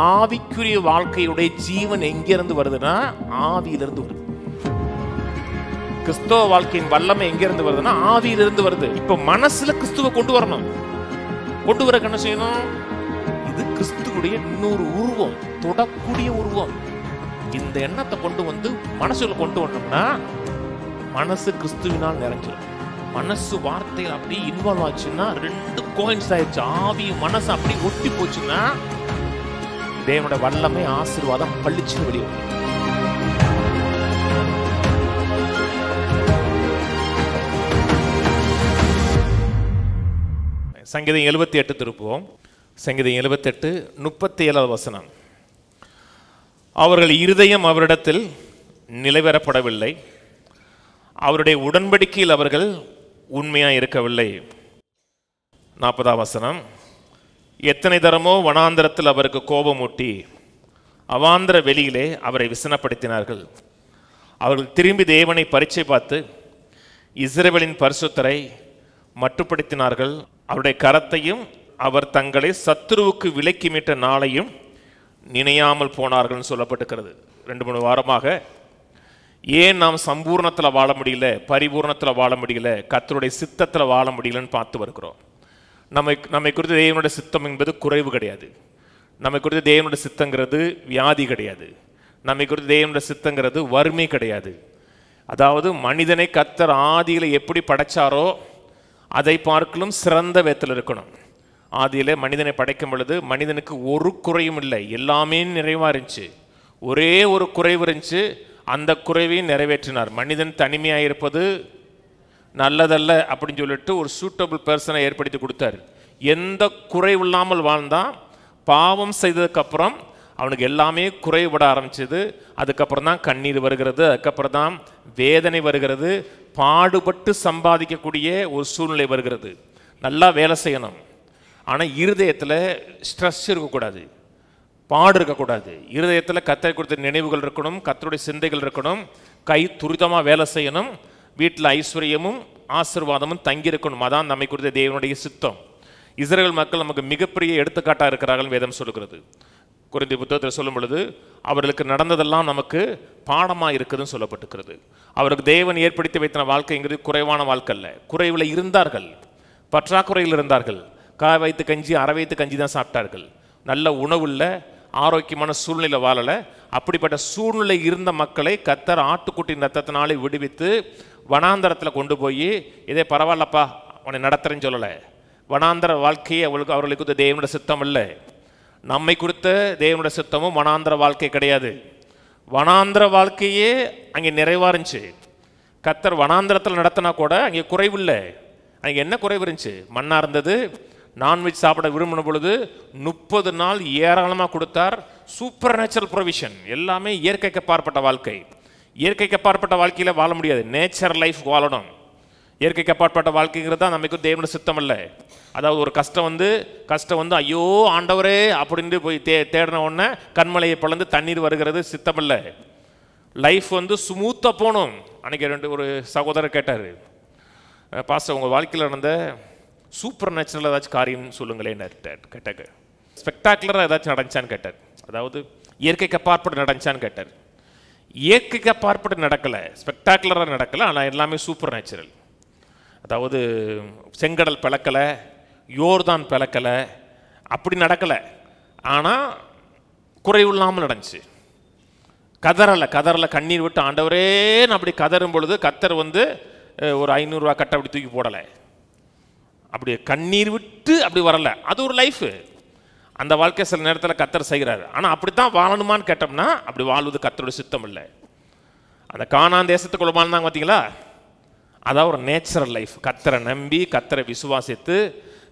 ஆவிக்குரிய வாழ்க்கையுடைய ஜீவன் எங்கிருந்து வருதுன்னா ஆவியிலிருந்து வருது. கிறிஸ்தவ வாழ்க்கையின் வல்லமை எங்கிருந்து வருதுன்னா ஆவியிலிருந்து வருது. இப்ப மனசுல கிறிஸ்துவை கொண்டு வரணும். கொண்டு வர என்ன செய்யணும்? இது கிறிஸ்துவுடைய இன்னொரு உருவம், தொடக்கூடிய உருவம். இந்த எண்ணத்தை கொண்டு வந்து மனசுல கொண்டு வந்தோம்னா மனசு கிறிஸ்துவினால் நிறைஞ்சிடும். மனசு வார்த்தைகள் அப்படி இன்வால்வ் ஆச்சுன்னா ரெண்டு கோயின்ஸ் ஆயிடுச்சு. ஆவி மனசு அப்படி ஒட்டி போச்சுன்னா தேவனோட வல்லமை ஆசீர்வாதம் பளிச்சு வெளியே. சங்கீதம் 78 திருப்புவோம். சங்கீதம் 78 37 அவர்கள் இருதயம் அவரிடத்தில் நிலைவரப்படவில்லை, அவருடைய உடன்படிக்கையில் அவர்கள் உண்மையாக இருக்கவில்லை. 40 எத்தனை தரமோ வனாந்தரத்தில் அவருக்கு கோபமூட்டி அவாந்தர வெளியிலே அவரை விசனப்படுத்தினார்கள். அவர்கள் திரும்பி தேவனை பரீட்சை பார்த்து இஸ்ரவேலின் பரிசுத்தரை மட்டுப்படுத்தினார்கள். அவருடைய கரத்தையும் அவர் தங்களை சத்துருவுக்கு விலக்கி மீட்ட நாளையும் நினையாமல் போனார்கள் சொல்லப்பட்டிருக்கிறது. 2-3 வாரமாக ஏன் நாம் சம்பூர்ணத்தில் வாழ முடியல, பரிபூர்ணத்தில் வாழ முடியல, கர்த்தருடைய சித்தத்தில் வாழ முடியலன்னு பார்த்து வருகிறோம். நம்மை குறித்து தேவனுடைய சித்தம் என்பது குறைவு கிடையாது. நம்மை குறித்து தேவனுடைய சித்தங்கிறது வியாதி கிடையாது. நம்மை குறித்து தேவனுடைய சித்தங்கிறது வறுமை கிடையாது. அதாவது மனிதனை கர்த்தர் ஆதியில் எப்படி படைச்சாரோ அதை பார்க்கலும் சிறந்த விதத்தில் இருக்கணும். ஆதியில் மனிதனை படைக்கும் பொழுது மனிதனுக்கு ஒரு குறையும் இல்லை, எல்லாமே நிறைவாக இருந்துச்சு. ஒரே ஒரு குறைவு இருந்துச்சு, அந்த குறைவையும் நிறைவேற்றினார். மனிதன் தனிமையாக இருப்பது நல்லதல்ல அப்படின்னு சொல்லிட்டு ஒரு சூட்டபிள் பர்சனை ஏற்படுத்தி கொடுத்தார். எந்த குறைவு இல்லாமல் வாழ்ந்தான். பாவம் செய்ததுக்கப்புறம் அவனுக்கு எல்லாமே குறைபட ஆரம்பிச்சது. அதுக்கப்புறம் தான் கண்ணீர் வருகிறது, அதுக்கப்புறம் தான் வேதனை வருகிறது, பாடுபட்டு சம்பாதிக்கக்கூடிய ஒரு சூழ்நிலை வருகிறது. நல்லா வேலை செய்யணும், ஆனால் இருதயத்தில் ஸ்ட்ரெஸ் இருக்கக்கூடாது, பாடு இருக்கக்கூடாது. இருதயத்தில் கர்த்தர் கொடுத்த நினைவுகள் இருக்கணும், கர்த்தருடைய சிந்தைகள் இருக்கணும், கை துரிதமாக வேலை செய்யணும், வீட்டில் ஐஸ்வர்யமும் ஆசீர்வாதமும் தங்கியிருக்கணும். அதான் நம்மை குறித்த தேவனுடைய சித்தம். இஸ்ரவேல் மக்கள் நமக்கு மிகப்பெரிய எடுத்துக்காட்டாக இருக்கிறார்கள் வேதம் சொல்லுகிறது. கொரிந்திய புத்தகத்தில் சொல்லும் பொழுது அவர்களுக்கு நடந்ததெல்லாம் நமக்கு பாடமாக இருக்குதுன்னு சொல்லப்பட்டிருக்கிறது. அவருக்கு தேவன் ஏற்படுத்தி வைத்த வாழ்க்கைங்கிறது குறைவான வாழ்க்கை அல்ல. குறைவில் இருந்தார்கள், பற்றாக்குறையில் இருந்தார்கள். காய் வைத்து கஞ்சி அரை வைத்து கஞ்சி தான் சாப்பிட்டார்கள். நல்ல உணவு இல்லை, ஆரோக்கியமான சூழ்நிலை வாழலை. அப்படிப்பட்ட சூழ்நிலை இருந்த மக்களை கர்த்தர் ஆட்டுக்குட்டியின் ரத்தத்தினாலே விடுவித்து வனாந்தரத்தில் கொண்டு போய் இதே பரவாயில்லப்பா உன்னை நடத்துறேன்னு சொல்லலை. வனாந்தர வாழ்க்கையை அவர்களுக்கு குறித்த தேவனுடைய சித்தம் இல்லை. நம்மை குறித்த தேவனுடைய சித்தமும் வனாந்தர வாழ்க்கை கிடையாது. வனாந்தர வாழ்க்கையே அங்கே நிறைவாக இருந்துச்சு. கர்த்தர் வனாந்தரத்தில் நடத்தினா கூட அங்கே குறைவில்லை. அங்கே என்ன குறைவு இருந்துச்சு? மண்ணாக இருந்தது. நான்வெஜ் சாப்பிட விரும்பின பொழுது 30 நாள் ஏராளமாக கொடுத்தார். Super natural provision. எல்லாமே இயற்கைக்கு அப்பாற்பட்ட வாழ்க்கை. இயற்கைக்கு அப்பாற்பட்ட வாழ்க்கையில் வாழ முடியாது, நேச்சர் லைஃப் வாழணும். இயற்கைக்கு அப்பாற்பட்ட வாழ்க்கைங்கிறது தான் நமக்கு தேவனுடைய சித்தம் இல்லை. அதாவது ஒரு கஷ்டம் வந்து ஐயோ ஆண்டவரே அப்படின்னு போய் தேடின உடனே கண்மலையை பிளந்து தண்ணீர் வருகிறது சித்தம் இல்லை. லைஃப் ஸ்மூத்தாக போகணும். அன்றைக்கி ஒரு சகோதரர் கேட்டார், பாஸ்டர் உங்கள் வாழ்க்கையில் நடந்த சூப்பர் நேச்சுரல் ஏதாச்சும் காரியம் சொல்லுங்களேன்னு கேட்டாங்க. ஸ்பெக்டாக்குலராக ஏதாச்சும் நடந்துச்சான்னு கேட்டார். அதாவது இயற்கைக்கு அப்பாற்பட்டு நடந்துச்சான்னு கேட்டார். இயற்கைக்கு அப்பாற்பட்டு நடக்கலை, ஸ்பெக்டாக்குலராக நடக்கலை, ஆனால் எல்லாமே சூப்பர் நேச்சுரல். அதாவது செங்கடல் பிளக்கலை, யோர்தான் பிளக்கலை, அப்படி நடக்கலை, ஆனால் குறைவு இல்லாமல் நடந்துச்சு. கதறலை கண்ணீர் விட்டு ஆண்டவரேன்னு அப்படி கதறும் பொழுது கர்த்தர் ஒரு 500 ரூபா கட்டை அப்படி தூக்கி போடலை. அப்படி கண்ணீர் விட்டு அப்படி வரலை. அது ஒரு லைஃபு. அந்த வாழ்க்கை சில நேரத்தில் கர்த்தர் செய்கிறாரு. ஆனால் அப்படித்தான் வாழணுமான்னு கேட்டோம்னா அப்படி வாழ்வது கர்த்தருடைய சித்தம் இல்லை. அந்த கானான் தேசத்துக்குள்ள வாழ்ந்தாங்க பார்த்தீங்களா, அதான் ஒரு நேச்சுரல் லைஃப். கர்த்தரை நம்பி கர்த்தரை விசுவாசித்து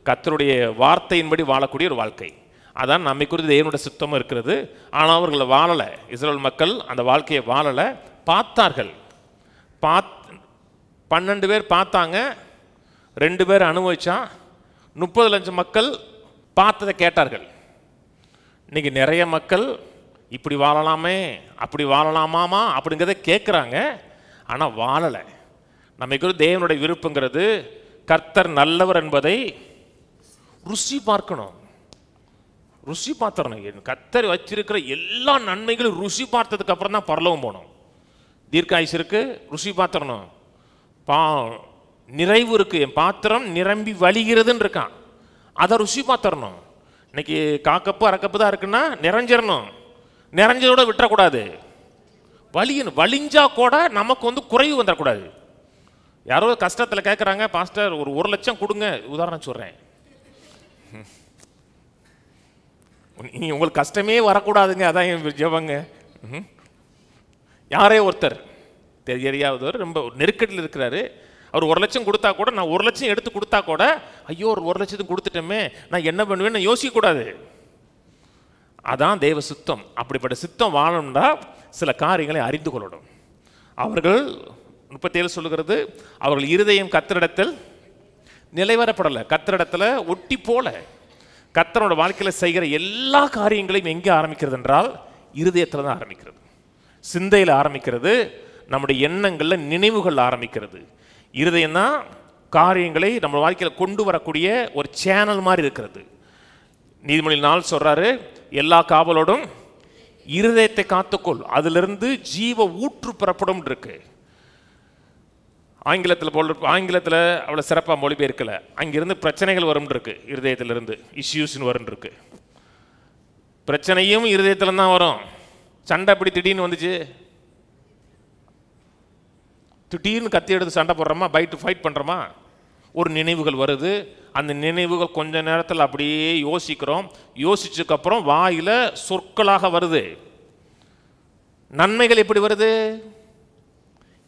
கர்த்தருடைய வார்த்தையின்படி வாழக்கூடிய ஒரு வாழ்க்கை. அதான் நம்மை குறித்து தேவனுடைய சித்தமும் இருக்கிறது. ஆனால் அவர்களை வாழலை. இஸ்ரவேல் மக்கள் அந்த வாழ்க்கையை வாழலை. பார்த்தார்கள். 12 பேர் பார்த்தாங்க, 2 பேர் அனுபவிச்சா, 30 லட்சம் மக்கள் பார்த்ததை கேட்டார்கள். இன்னைக்கு நிறைய மக்கள் இப்படி வாழலாமே, அப்படி வாழலாமாமா அப்படிங்கிறத கேட்குறாங்க, ஆனால் வாழலை. நமக்கு தேவனுடைய விருப்பங்கிறது கர்த்தர் நல்லவர் என்பதை ருசி பார்க்கணும். ருசி பார்த்தரணும். கர்த்தர் வச்சிருக்கிற எல்லா நன்மைகளும் ருசி பார்த்ததுக்கு அப்புறம் தான் பரலோகம் போகணும். தீர்க்காயுசு இருக்கு, ருசி பார்த்தரணும். நிறைவு இருக்கு, என் பாத்திரம் நிரம்பி வழிகிறதுன்னு இருக்கான், அதை ருசி பார்த்தரணும். இன்னைக்கு காக்கப்பு அரைக்கப்பு தான் இருக்குன்னா நிறைஞ்சிடணும், நிறைஞ்சதோட விட்டுறக்கூடாது, வலியணும். வலிஞ்சா கூட நமக்கு குறைவு வந்துடக்கூடாது. யாரோ கஷ்டத்தில் கேட்குறாங்க, பாஸ்டர் ஒரு 1 லட்சம் கொடுங்க, உதாரணம் சொல்கிறேன். உங்களுக்கு கஷ்டமே வரக்கூடாதுங்க, அதான் என் ஜெபங்க. யாரே ஒருத்தர் தெரியாதவர் ரொம்ப நெருக்கடியில் இருக்கிறாரு, அவர் 1 லட்சம் கொடுத்தா கூட, நான் 1 லட்சம் எடுத்து கொடுத்தா கூட, ஐயோ ஒரு 1 லட்சத்துக்கு கொடுத்துட்டோமே நான் என்ன பண்ணுவேன்னு யோசிக்கக்கூடாது. அதான் தேவ சித்தம். அப்படிப்பட்ட சித்தம் வாழணும்னா சில காரியங்களை அறிந்து கொள்ளணும். அவர்கள் 37 சொல்லுகிறது, அவர்கள் இருதயம் கர்த்தரிடத்தில் நிலைவரப்படலை, கர்த்தரிடத்தில் ஒட்டி போல. கர்த்தரோட வாழ்க்கையில் செய்கிற எல்லா காரியங்களையும் எங்கே ஆரம்பிக்கிறது என்றால் இருதயத்தில் தான் ஆரம்பிக்கிறது, சிந்தையில் ஆரம்பிக்கிறது, நம்முடைய எண்ணங்களில் நினைவுகள் ஆரம்பிக்கிறது. இருதயம் தான் காரியங்களை நம்ம வாழ்க்கையில் கொண்டு வரக்கூடிய ஒரு சேனல் மாதிரி இருக்கிறது. நீதிமொழி 4 சொல்றாரு, எல்லா காவலோடும் இருதயத்தை காத்துக்கொள், அதிலிருந்து ஜீவ ஊற்று பெறப்படும் இருக்கு. ஆங்கிலத்தில் அவ்வளோ சிறப்பாக மொழிபெயர்க்கல, அங்கிருந்து பிரச்சனைகள் வரும் இருக்கு, இருதயத்திலிருந்து இஷ்யூஸ்ன்னு வரும் இருக்கு. பிரச்சனையும் இருதயத்துல தான் வரும். சண்டை அப்படி திடீர்னு வந்துச்சு, திடீர்னு கத்தி எடுத்து சண்டை போடுறோமா, ஃபைட் பண்ணுறோமா, ஒரு நினைவுகள் வருது. அந்த நினைவுகள் கொஞ்ச நேரத்தில் அப்படியே யோசிக்கிறோம், யோசிச்சதுக்கப்புறம் வாயில் சொற்களாக வருது. நன்மைகள் எப்படி வருது?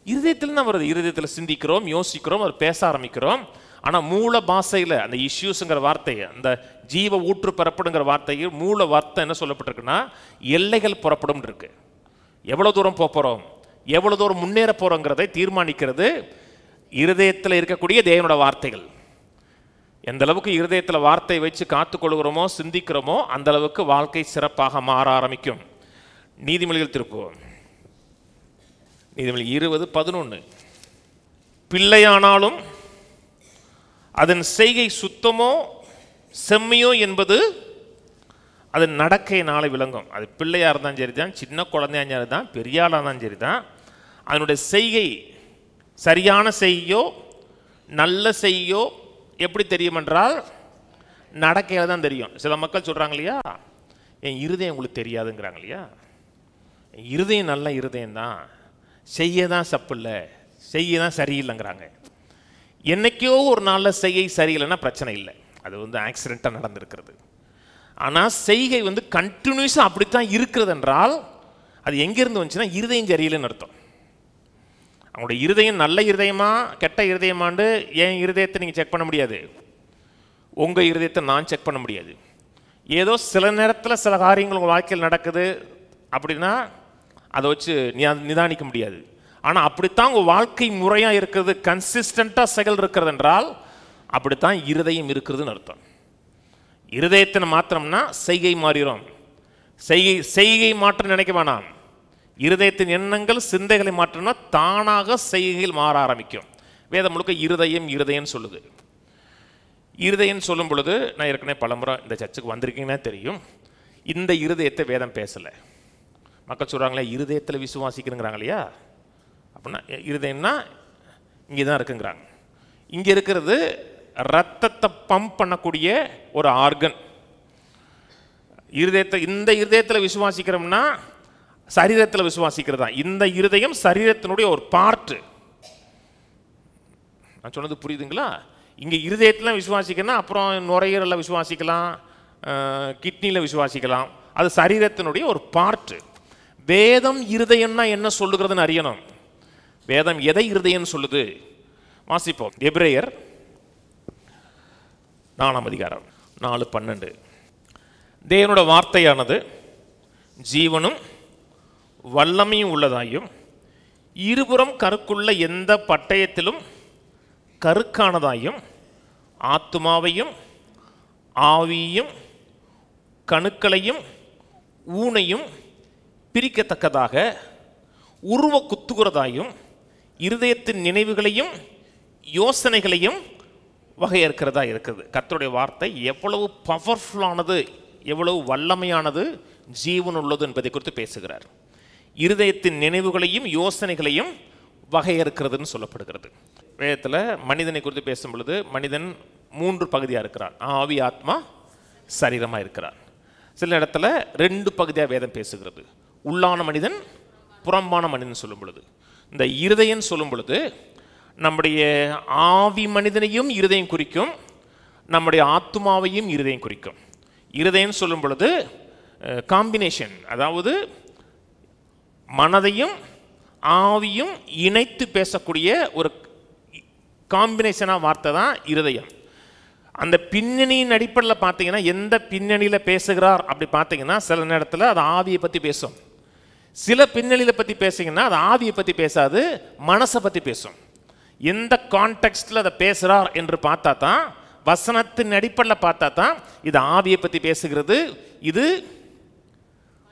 இருதயத்தில் தான் வருது. இருதயத்தில் சிந்திக்கிறோம், யோசிக்கிறோம், அது பேச ஆரம்பிக்கிறோம். ஆனால் மூல பாஷையில் அந்த இஷ்யூஸுங்கிற வார்த்தையை, அந்த ஜீவ ஊற்று பெறப்படுங்கிற வார்த்தையில் மூல வார்த்தை என்ன சொல்லப்பட்டிருக்குன்னா எல்லைகள் புறப்படும் இருக்கு. எவ்வளோ தூரம் போகிறோம், எவ்வளோ தூரம் முன்னேற போகிறோங்கிறதை தீர்மானிக்கிறது இருதயத்தில் இருக்கக்கூடிய தேவனோட வார்த்தைகள். எந்த அளவுக்கு இருதயத்தில் வார்த்தை வச்சு காத்துக்கொள்கிறோமோ, சிந்திக்கிறோமோ, அந்த அளவுக்கு வாழ்க்கை சிறப்பாக மாற ஆரம்பிக்கும். நீதிமொழிகள் திருப்புவோம். நீதிமொழி 20:11, பிள்ளையானாலும் அதன் செய்கை சுத்தமோ செம்மையோ என்பது அதன் நடக்கையினால விளங்கும். அது பிள்ளையாக இருந்தாலும் சரி தான், சின்ன குழந்தையா இருந்தாலும் தான், பெரிய ஆளாக இருந்தாலும் சரி தான், அதனுடைய செய்கை சரியான செய்யோ நல்ல செய்யோ எப்படி தெரியும் என்றால் நடக்கையில் தான் தெரியும். சில மக்கள் சொல்கிறாங்க இல்லையா, என் இருதயம் உங்களுக்கு தெரியாதுங்கிறாங்க இல்லையா. இருதயம் நல்ல இருதயம் தான், செய்ய தான் சப்பு இல்லை, செய்ய தான் சரியில்லைங்கிறாங்க. என்னைக்கோ ஒரு நாளில் செய்கை சரியில்லைன்னா பிரச்சனை இல்லை, அது ஆக்சிடெண்ட்டாக நடந்திருக்கிறது. ஆனால் செய்கை கண்டினியூஸாக அப்படித்தான் இருக்கிறது என்றால் அது எங்கேருந்து வந்துச்சுன்னா இருதயம் சரியில்லைன்னு அர்த்தம். அவங்களுடைய இருதயம் நல்ல இருதயமா கெட்ட இருதயமாண்டு என் இருதயத்தை நீங்கள் செக் பண்ண முடியாது, உங்கள் இருதயத்தை நான் செக் பண்ண முடியாது. ஏதோ சில நேரத்தில் சில காரியங்கள் உங்கள் வாழ்க்கையில் நடக்குது அப்படின்னா அதை வச்சு நிதானிக்க முடியாது. ஆனால் அப்படித்தான் உங்கள் வாழ்க்கை முறையாக இருக்கிறது, கன்சிஸ்டண்ட்டாக செயல் இருக்கிறது என்றால் அப்படித்தான் இருதயம் இருக்கிறதுன்னு அர்த்தம். இருதயத்தை மாத்திரம்னா செய்கை மாறிடும். செய்கை மாற்றம் நினைக்க வேணாம், இருதயத்தின் எண்ணங்கள் சிந்தைகளை மாற்றம்னா தானாக செய்கைகள் மாற ஆரம்பிக்கும். வேதம் முழுக்க இருதயம் சொல்லுது. இருதயம் சொல்லும் பொழுது, நான் ஏற்கனவே பலமுறை இந்த சர்ச்சுக்கு வந்திருக்கீங்கன்னா தெரியும், இந்த இருதயத்தை வேதம் பேசலை. மக்கள் சொல்கிறாங்களே இருதயத்தில் விசுவாசிக்கிறேங்கிறாங்க இல்லையா, அப்படின்னா இருதயம்னா இங்கே தான் இருக்குங்கிறாங்க. இங்கே இருக்கிறது ரத்தத்தை பம்ப் பண்ணக்கூடிய ஒரு ஆர்கன். இருதயத்தை இந்த இருதயத்தில் விசுவாசிக்கிறோம்னா சரீரத்தில் விசுவாசிக்கிறது தான். இந்த இருதயம் சரீரத்தினுடைய ஒரு பார்ட்டு. நான் சொன்னது புரியுதுங்களா? இங்கே இருதயத்தில் விசுவாசிக்கணும், அப்புறம் நுரையீரலில் விசுவாசிக்கலாம், கிட்னியில் விசுவாசிக்கலாம், அது சரீரத்தினுடைய ஒரு பார்ட்டு. வேதம் இருதயம்னா என்ன சொல்லுகிறதுன்னு அறியணும். வேதம் எதை இருதயம் சொல்லுது வாசிப்போம். எபிரேயர் 4:4-12. தேவனோட வார்த்தையானது ஜீவனும் வல்லமையும் உள்ளதாயும் இருபுறம் கருக்குள்ள எந்த பட்டயத்திலும் கருக்கானதாயும் ஆத்துமாவையும் ஆவியையும் கணுக்களையும் ஊனையும் பிரிக்கத்தக்கதாக உருவ குத்துகிறதாயும் இருதயத்தின் நினைவுகளையும் யோசனைகளையும் வகையறுக்கிறதா இருக்குது. கர்த்தருடைய வார்த்தை எவ்வளவு பவர்ஃபுல்லானது எவ்வளவு வல்லமையானது, ஜீவன் உள்ளது என்பதை குறித்து பேசுகிறார். இருதயத்தின் நினைவுகளையும் யோசனைகளையும் வகையறுக்கிறதுன்னு சொல்லப்படுகிறது. வேதத்தில் மனிதனை குறித்து பேசும் பொழுது மனிதன் 3 பகுதியாக இருக்கிறான். ஆவி, ஆத்மா, சரீரமாக இருக்கிறான். சில இடத்துல 2 பகுதியாக வேதம் பேசுகிறது. உள்ளான மனிதன், புறம்பான மனிதன் சொல்லும் பொழுது, இந்த இருதயம் சொல்லும் பொழுது நம்முடைய ஆவி மனிதனையும் இருதயம் குறிக்கும், நம்முடைய ஆத்மாவையும் இருதயம் குறிக்கும். இருதயம் சொல்லும் பொழுது காம்பினேஷன், அதாவது மனதையும் ஆவியும் இணைத்து பேசக்கூடிய ஒரு காம்பினேஷனாக வார்த்தை தான் இருதயம். அந்த பின்னணியின் அடிப்படையில் பார்த்தீங்கன்னா, எந்த பின்னணியில் பேசுகிறார் அப்படி பார்த்தீங்கன்னா, சில நேரத்தில் அது ஆவியை பற்றி பேசும். சில பின்னணியில் பற்றி பேசிங்கன்னா அது ஆவியை பற்றி பேசாது, மனசை பற்றி பேசும். எந்த கான்டெக்ஸ்டில் அதை பேசுகிறார் என்று பார்த்தா தான், வசனத்தின் அடிப்படையில் பார்த்தா தான் இது ஆவியை பற்றி பேசுகிறது, இது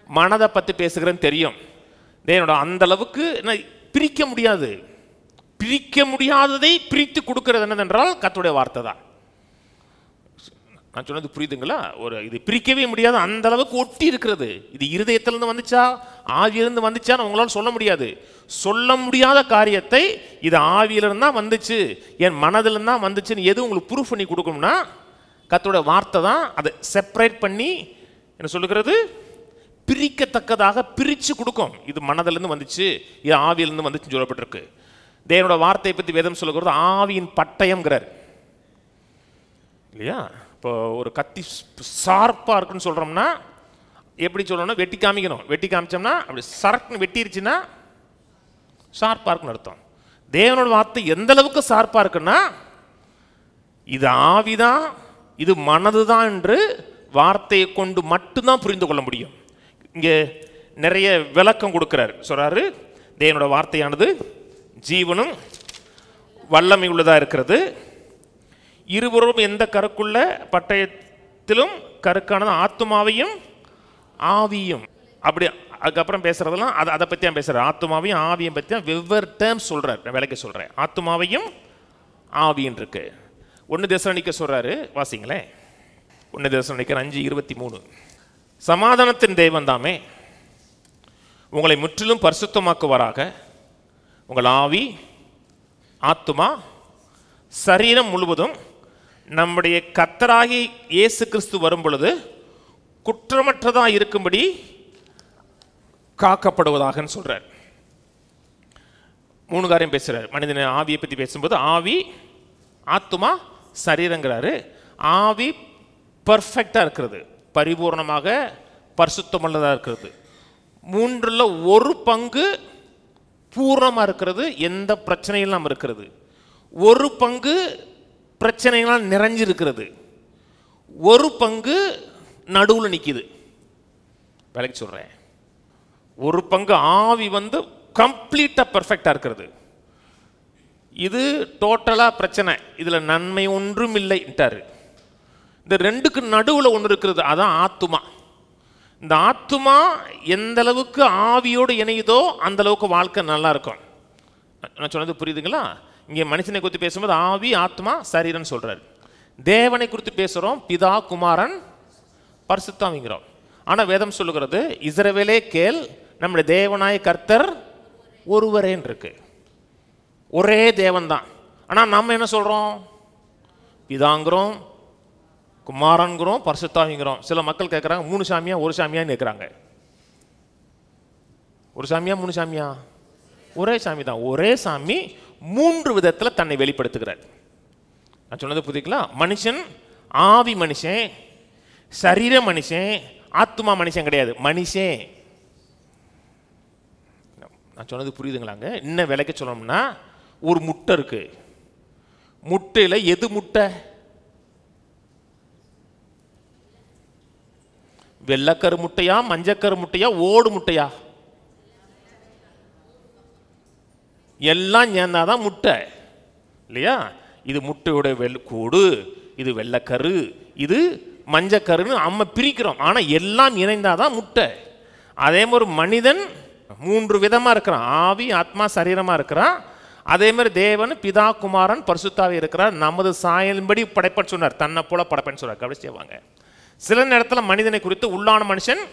மனதை பற்றி பேசுகிறேன்னு தெரியும். தேவனோட அந்த அளவுக்கு பிரிக்க முடியாது. பிரிக்க முடியாததை பிரித்து கொடுக்கிறது என்னதென்றால் கர்த்தருடைய வார்த்தை தான். நான் சொன்னது புரியுதுங்களா? இது பிரிக்கவே முடியாது, அந்த அளவுக்கு ஒட்டி இருக்கிறது. இது இருதயத்திலிருந்து வந்துச்சா ஆவியிலிருந்து வந்துச்சான்னு உங்களால் சொல்ல முடியாது. சொல்ல முடியாத காரியத்தை இது ஆவியிலிருந்து தான் வந்துச்சு, என் மனதிலிருந்து தான் வந்துச்சுன்னு எது உங்களுக்கு ப்ரூஃப் பண்ணி கொடுக்கணும்னா கர்த்தருடைய வார்த்தை தான். அதை செப்பரேட் பண்ணி என்ன சொல்லுகிறது, பிரிக்கத்தக்கதாக பிரித்து கொடுக்கும். இது மனதிலிருந்து வந்துச்சு, இது ஆவியிலிருந்து வந்துச்சுன்னு சொல்லப்பட்டிருக்கு. தேவனோட வார்த்தையை பற்றி வேதம் சொல்லுகிறது ஆவியின் பட்டயம்ங்கிறார் இல்லையா? இப்போ ஒரு கத்தி ஷார்ப்பாக இருக்குன்னு சொல்கிறோம்னா எப்படி சொல்லணும்னா, வெட்டி காமிக்கணும். வெட்டி காமிச்சோம்னா அப்படி சரக்குன்னு வெட்டிருச்சுன்னா ஷார்ப்பாக இருக்குன்னு அர்த்தம். தேவனோட வார்த்தை எந்த அளவுக்கு ஷார்ப்பாக இருக்குன்னா, இது ஆவிதான், இது மனது தான் என்று வார்த்தையை கொண்டு மட்டும்தான் புரிந்து கொள்ள முடியும். இங்கே நிறைய விளக்கம் கொடுக்கிறார். சொல்கிறாரு, தேவனோட வார்த்தையானது ஜீவனும் வல்லமை உள்ளதாக இருக்கிறது, இருவரும் எந்த கருக்குள்ள பட்டயத்திலும் கருக்கானது ஆத்மாவையும் ஆவியும். அப்படி அதுக்கப்புறம் பேசுறதெல்லாம் அதை பற்றி தான் பேசுகிறார். ஆத்மாவையும் ஆவியும் பற்றி தான் வெவ்வேறு டேர்ம்ஸ் சொல்கிறார். நான் விலைக்கு சொல்கிறேன். ஆத்மாவையும் ஆவியும் இருக்கு. 1 தெசலோனிக்கர் சொல்கிறாரு, வாசிங்களேன். 1 தெசலோனிக்கர் 5:23. சமாதானத்தின் தேவன் தாமே உங்களை முற்றிலும் பரிசுத்தமாக்குவாராக, உங்கள் ஆவி, ஆத்துமா, சரீரம் முழுவதும் நம்முடைய கர்த்தராகி இயேசு கிறிஸ்து வரும் பொழுது குற்றமற்றதாக இருக்கும்படி காக்கப்படுவதாக சொல்றார். 3 காரியம் பேசுறார். மனிதன ஆவியை பற்றி பேசும்போது ஆவி, ஆத்துமா, சரீரங்கிறாரு. ஆவி பர்ஃபெக்டாக இருக்கிறது, பரிபூர்ணமாக பரிசுத்தமுள்ளதாக இருக்கிறது. 3ல் 1 பங்கு பூர்ணமாக இருக்கிறது, எந்த பிரச்சனையெல்லாம் இருக்கிறது. 1 பங்கு பிரச்சனைகளால் நிறைஞ்சிருக்கிறது, 1 பங்கு நடுவில் நிற்கிது. விலைக்கு சொல்கிறேன். 1 பங்கு ஆவி கம்ப்ளீட்டாக பர்ஃபெக்டாக இருக்கிறது, இது டோட்டலாக பிரச்சனை, இதில் நன்மை ஒன்றும் இல்லைன்ட்டாரு. இந்த 2க்கு நடுவில் ஒன்று இருக்கிறது, அதான் ஆத்துமா. இந்த ஆத்துமா எந்த அளவுக்கு ஆவியோடு இணையுதோ அந்த அளவுக்கு வாழ்க்கை நல்லா இருக்கும். நான் சொன்னது புரியுதுங்களா? இங்கே மனுஷனை குறித்து பேசும்போது ஆவி, ஆத்மா, சரீரன் சொல்றாரு. தேவனை குறித்து பேசுகிறோம், பிதா, குமாரன், பரிசுத்தாவிங்கிறோம். ஆனால் வேதம் சொல்லுகிறது, இஸ்ரவேலே கேள், நம்முடைய தேவனாய கர்த்தர் ஒருவரேன்னு இருக்கு. ஒரே தேவன் தான். ஆனால் நம்ம என்ன சொல்கிறோம்? பிதாங்கிறோம், குமாரன்கிறோம், பரிசுத்தாவிங்கிறோம். சில மக்கள் கேட்குறாங்க, 3 சாமியா 1 சாமியான்னு கேட்குறாங்க. 1 சாமியா 3 சாமியா? ஒரே சாமி தான். ஒரே சாமி 3 விதத்தில் தன்னை வெளிப்படுத்துகிறார். நான் சொன்னது புரியுதுங்களா? மனுஷன் ஆவி மனுஷன், சரீர மனுஷன், ஆத்மா மனுஷன் கிடையாது, மனுஷன். நான் சொன்னது புரியுதுங்களாங்க? இன்னும் விலைக்கு சொல்லணும்னா, ஒரு முட்டை இருக்கு. முட்டையில் எது முட்டை? வெள்ளைக்கரு முட்டையா, மஞ்சக்கரு முட்டையா, ஓடு முட்டையா? எல்லாம் சேர்ந்தாதான் முட்டை இல்லையா? இது முட்டையோட கூடு, இது வெள்ளைக்கரு, இது மஞ்சக்கருன்னு நம்ம பிரிக்கிறோம். ஆனால் எல்லாம் இணைந்தாதான் முட்டை. அதே மாதிரி மனிதன் 3 விதமாக இருக்கிறான். ஆவி, ஆத்மா, சரீரமாக இருக்கிறான். அதே மாதிரி தேவன் பிதா, குமாரன், பரிசுத்தாவி இருக்கிறார். நமது சாயலின்படி படைப்பன்னு சொன்னார், தன்னை போல படைப்பன்னு சொன்னார். கவனிச்சு வாங்க. சில நேரத்தில் மனிதனை குறித்து உள்ளான மனுஷன்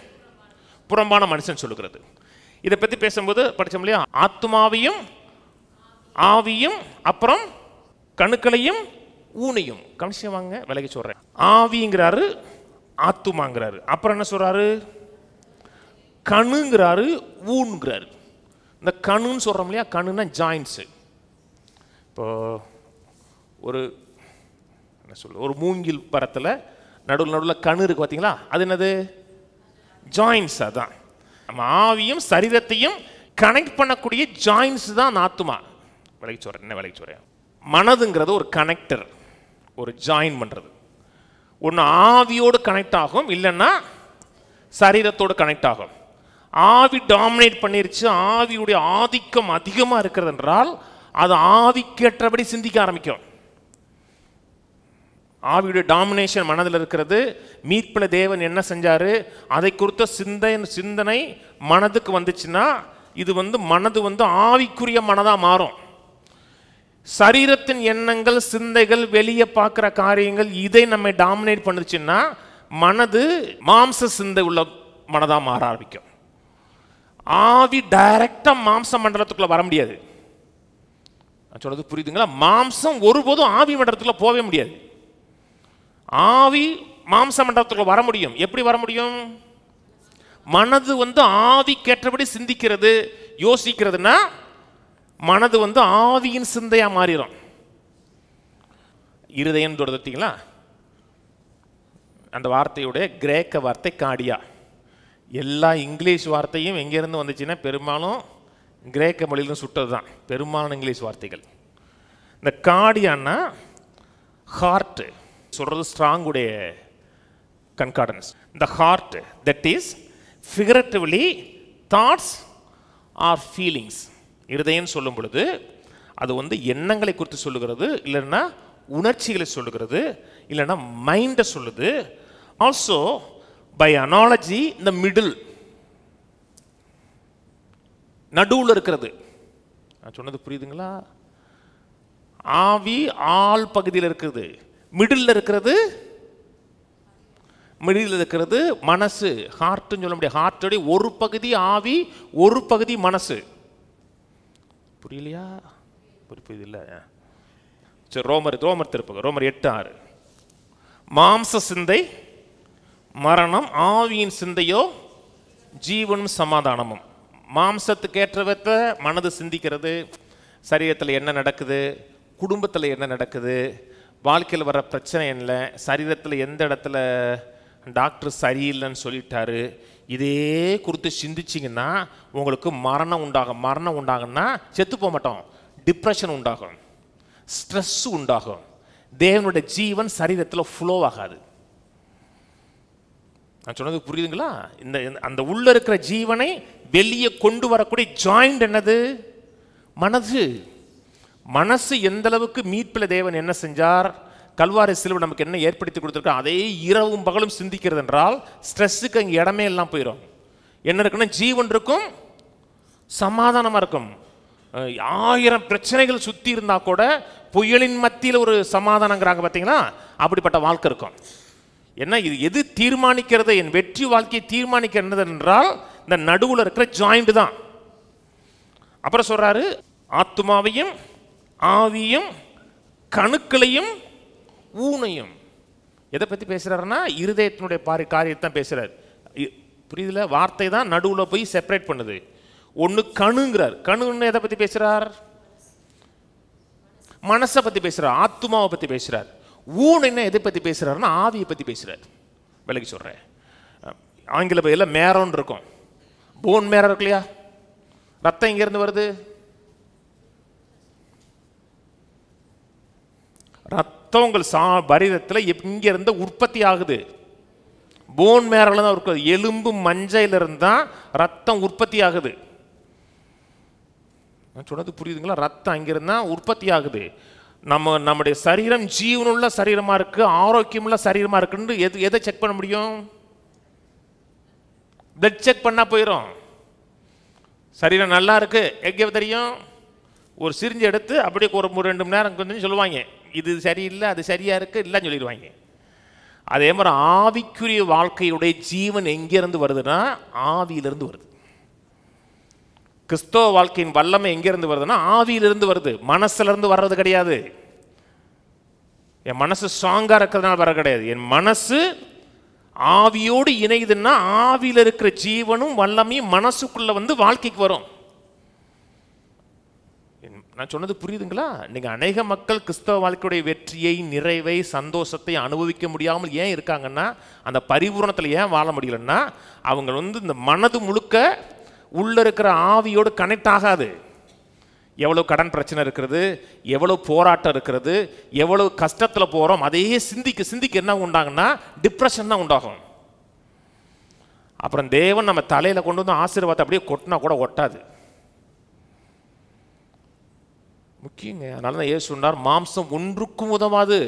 புறம்பான மனுஷன் சொல்லுகிறது. இதை பற்றி பேசும்போது படித்தோம் இல்லையா, ஆத்மாவையும் ஆவியும் அப்புறம் கணுக்களையும் ஊனையும் கவனிச்சு வாங்க, விலகி சொல்றேன். ஆவிங்கிறாரு, ஆத்துமாங்கிறாரு, அப்புறம் என்ன சொல்றாரு, கணுங்கிறாரு, ஊன்கிறாரு. இந்த கணுன்னு சொல்றோம் இல்லையா, கணுன்னா ஜாயின்ஸ். இப்போ ஒரு என்ன சொல்ல, ஒரு மூங்கில் பரத்தில் நடுவில் கணு இருக்கு பார்த்தீங்களா, அது என்னது, ஜாயின்ஸ். அதான் நம்ம ஆவியும் சரீரத்தையும் கனெக்ட் பண்ணக்கூடிய ஜாயின்ஸ் தான் ஆத்துமா. விலகி சொல்றேன், என்ன விலகி சொல்றேன். மனதுங்கிறது ஒரு கனெக்டர், ஒரு ஜாயின் பண்ணுறது. ஒன்று ஆவியோடு கனெக்ட் ஆகும், இல்லைன்னா சரீரத்தோடு கனெக்ட் ஆகும். ஆவி டாமினேட் பண்ணிருச்சு, ஆவியுடைய ஆதிக்கம் அதிகமாக இருக்கிறது என்றால் அது ஆவிக்கேற்றபடி சிந்திக்க ஆரம்பிக்கும். ஆவியுடைய டாமினேஷன் மனதில் இருக்கிறது. மீட்பில் தேவன் என்ன செஞ்சாரு அதை குறித்த சிந்தனை மனதுக்கு வந்துச்சுன்னா இது மனது ஆவிக்குரிய மனதாக மாறும். சரீரத்தின் எண்ணங்கள், சிந்தைகள், வெளியே பார்க்குற காரியங்கள் இதை நம்ம டாமினேட் பண்ணுச்சுன்னா மனது மாம்ச சிந்தை உள்ள மனதாக மாற ஆரம்பிக்கும். ஆவி டைரக்டாக மாம்ச மண்டலத்துக்குள்ள வர முடியாது. நான் சொல்றது புரியுதுங்களா? மாம்சம் ஒருபோதும் ஆவி மண்டலத்துக்குள்ள போகவே முடியாது. ஆவி மாம்ச மண்டலத்துக்குள்ள வர முடியும். எப்படி வர முடியும்? மனது ஆவிக்கேற்றபடி சிந்திக்கிறது, யோசிக்கிறதுனா மனது ஆவியின் சிந்தையா மாறிடும். இருதயம் தொடர்த்தீங்களா? அந்த வார்த்தையுடைய கிரேக்க வார்த்தை காடியா. எல்லா இங்கிலீஷ் வார்த்தையும் எங்கேருந்து வந்துச்சுன்னா பெரும்பாலும் கிரேக்க மொழியிலும் சுட்டது தான் பெரும்பாலும் இங்கிலீஷ் வார்த்தைகள். இந்த காடியான்னா ஹார்ட் சொல்றது, ஸ்ட்ராங்குடைய கன்கார்டன்ஸ். இந்த heart that is figuratively thoughts or feelings. இருதயம் சொல்லும் பொழுது அது எண்ணங்களை குறித்து சொல்லுகிறது, இல்லைன்னா உணர்ச்சிகளை சொல்லுகிறது, இல்லைன்னா மைண்டை சொல்லுது. ஆல்சோ பை அனாலஜி இந்த மிடில், நடுவில் இருக்கிறது. நான் சொன்னது புரியுதுங்களா? ஆவி ஆள் பகுதியில் இருக்குது, மிடில் இருக்கிறது, மிடில் இருக்கிறது மனசு, ஹார்ட்னு சொல்ல முடியாது. ஹார்ட்டோடைய ஒரு பகுதி ஆவி, ஒரு பகுதி மனசு. புரியலையா? புரியுது இல்லை? சரி, ரோமர் திருப்புங்க, ரோமர் 8:6. மாம்ச சிந்தை மரணம், ஆவியின் சிந்தையோ ஜீவனும் சமாதானமும். மாம்சத்துக்கு ஏற்றவற்ற மனது சிந்திக்கிறது, சரீரத்தில் என்ன நடக்குது, குடும்பத்தில் என்ன நடக்குது, வாழ்க்கையில் வர பிரச்சனை என்ன, சரீரத்தில் எந்த இடத்துல டாக்டர் சரியில்லைன்னு சொல்லிட்டாரு, இதே குறித்து சிந்திச்சிங்கன்னா உங்களுக்கு மரணம் உண்டாகும். மரணம் உண்டாகுன்னா செத்து போக மாட்டோம், டிப்ரெஷன் உண்டாகும், ஸ்ட்ரெஸ் உண்டாகும், தேவனுடைய ஜீவன் சரீரத்தில் ஃப்ளோ ஆகாது. நான் சொன்னது புரியுதுங்களா? இந்த அந்த உள்ள இருக்கிற ஜீவனை வெளியே கொண்டு வரக்கூடிய ஜாயிண்ட் என்னது? மனது. மனசு எந்த அளவுக்கு மீட்பில் தேவன் என்ன செஞ்சார், கல்வாரி சிலுவை நமக்கு என்ன ஏற்படுத்தி கொடுத்துருக்கோம், அதே இரவும் பகலும் சிந்திக்கிறது என்றால் ஸ்ட்ரெஸ்ஸுக்கு அங்கே இடமே எல்லாம் போயிடும். என்ன இருக்குன்னா ஜீவன் இருக்கும், சமாதானமாக இருக்கும். 1000 பிரச்சனைகள் சுற்றி இருந்தால் கூட புயலின் மத்தியில் ஒரு சமாதானங்கிறாங்க பார்த்தீங்களா, அப்படிப்பட்ட வாழ்க்கை இருக்கும். என்ன இது எது தீர்மானிக்கிறது, என் வெற்றி வாழ்க்கையை தீர்மானிக்கிறது என்றால் இந்த நடுவில் இருக்கிற ஜாயிண்ட் தான். அப்புறம் சொல்றாரு, ஆத்மாவையும் ஆவியும் கணுக்களையும் ஊனையும். எதை பற்றி பேசுறாருன்னா இருதயத்தினுடைய காரியத்தை பேசுறாரு. புரியுதுல? வார்த்தை தான் நடுவில் போய் செப்பரேட் பண்ணுது. ஒன்று கணுங்கிறார். கணுன்னு எதை பற்றி பேசுறார்? மனசை பற்றி பேசுறார், ஆத்மாவை பற்றி பேசுறார். ஊனை எதை பற்றி பேசுறாருன்னா ஆவியை பற்றி பேசுறார். விலகி சொல்றேன், ஆங்கில பையில மேரோன்னு இருக்கும், போன் மேரோ இருக்கு இல்லையா? ரத்தம் இங்கிருந்து வருது, ரத்தம் உங்கள் பரீரத்தில் இங்கிருந்து உற்பத்தி ஆகுது. போன் மேரோல தான் இருக்கு, எலும்பு மஞ்சையிலிருந்து தான் ரத்தம் உற்பத்தி ஆகுது. சொன்னது புரியுதுங்களா? ரத்தம் அங்கிருந்து தான் உற்பத்தி ஆகுது. நம்முடைய சரீரம் ஜீவனுள்ள சரீரமா இருக்கு, ஆரோக்கியமுள்ள சரீரமா இருக்குன்னு எதை செக் பண்ண முடியும்? பிளட் செக் பண்ணா போயிடும். சரீரம் நல்லா இருக்கு எங்கே தெரியும்? ஒரு சிரிஞ்சு எடுத்து அப்படியே ஒரு 2 மணி நேரம் கொஞ்சம் சொல்லுவாங்க, இது சரியில்லை அது சரியா இருக்கு இல்லைன்னு சொல்லிடுவாங்க. அதே மாதிரி ஆவிக்குரிய வாழ்க்கையுடைய ஜீவன் எங்கிருந்து வருதுன்னா ஆவியிலிருந்து வருது. கிறிஸ்தவ வாழ்க்கையின் வல்லமை எங்கிருந்து வருதுன்னா ஆவியிலிருந்து வருது, மனசுல இருந்து வர்றது கிடையாது. என் மனசு ஸ்ட்ராங்கா இருக்கிறதுனால வர கிடையாது. என் மனசு ஆவியோடு இணையுதுன்னா ஆவியில் இருக்கிற ஜீவனும் வல்லமையும் மனசுக்குள்ள வந்து வாழ்க்கைக்கு வரும். நான் சொன்னது புரியுதுங்களா? நீங்க அநேக மக்கள் கிறிஸ்தவ வாழ்க்கையுடைய வெற்றியை, நிறைவை, சந்தோஷத்தை அனுபவிக்க முடியாமல் ஏன் இருக்காங்கன்னா, அந்த பரிபூரணத்தில் ஏன் வாழ முடியலன்னா, அவங்க வந்து இந்த மனது முழுக்க உள்ள இருக்கிற ஆவியோடு கனெக்ட் ஆகாது. எவ்வளவு கடன் பிரச்சனை இருக்கிறது, எவ்வளவு போராட்டம் இருக்கிறது, எவ்வளவு கஷ்டத்தில் போகிறோம், அதையே சிந்திக்க சிந்திக்க என்ன உண்டாகுன்னா டிப்ரெஷன் தான் உண்டாகும். அப்புறம் தேவன் நம்ம தலையில் கொண்டு வந்து ஆசீர்வாதத்தை அப்படியே கொட்டினா கூட ஒட்டாது. முக்கியங்க. அதனால தான் இயேசு சொன்னார், மாம்சம் ஒன்றுக்கும் உதவாது,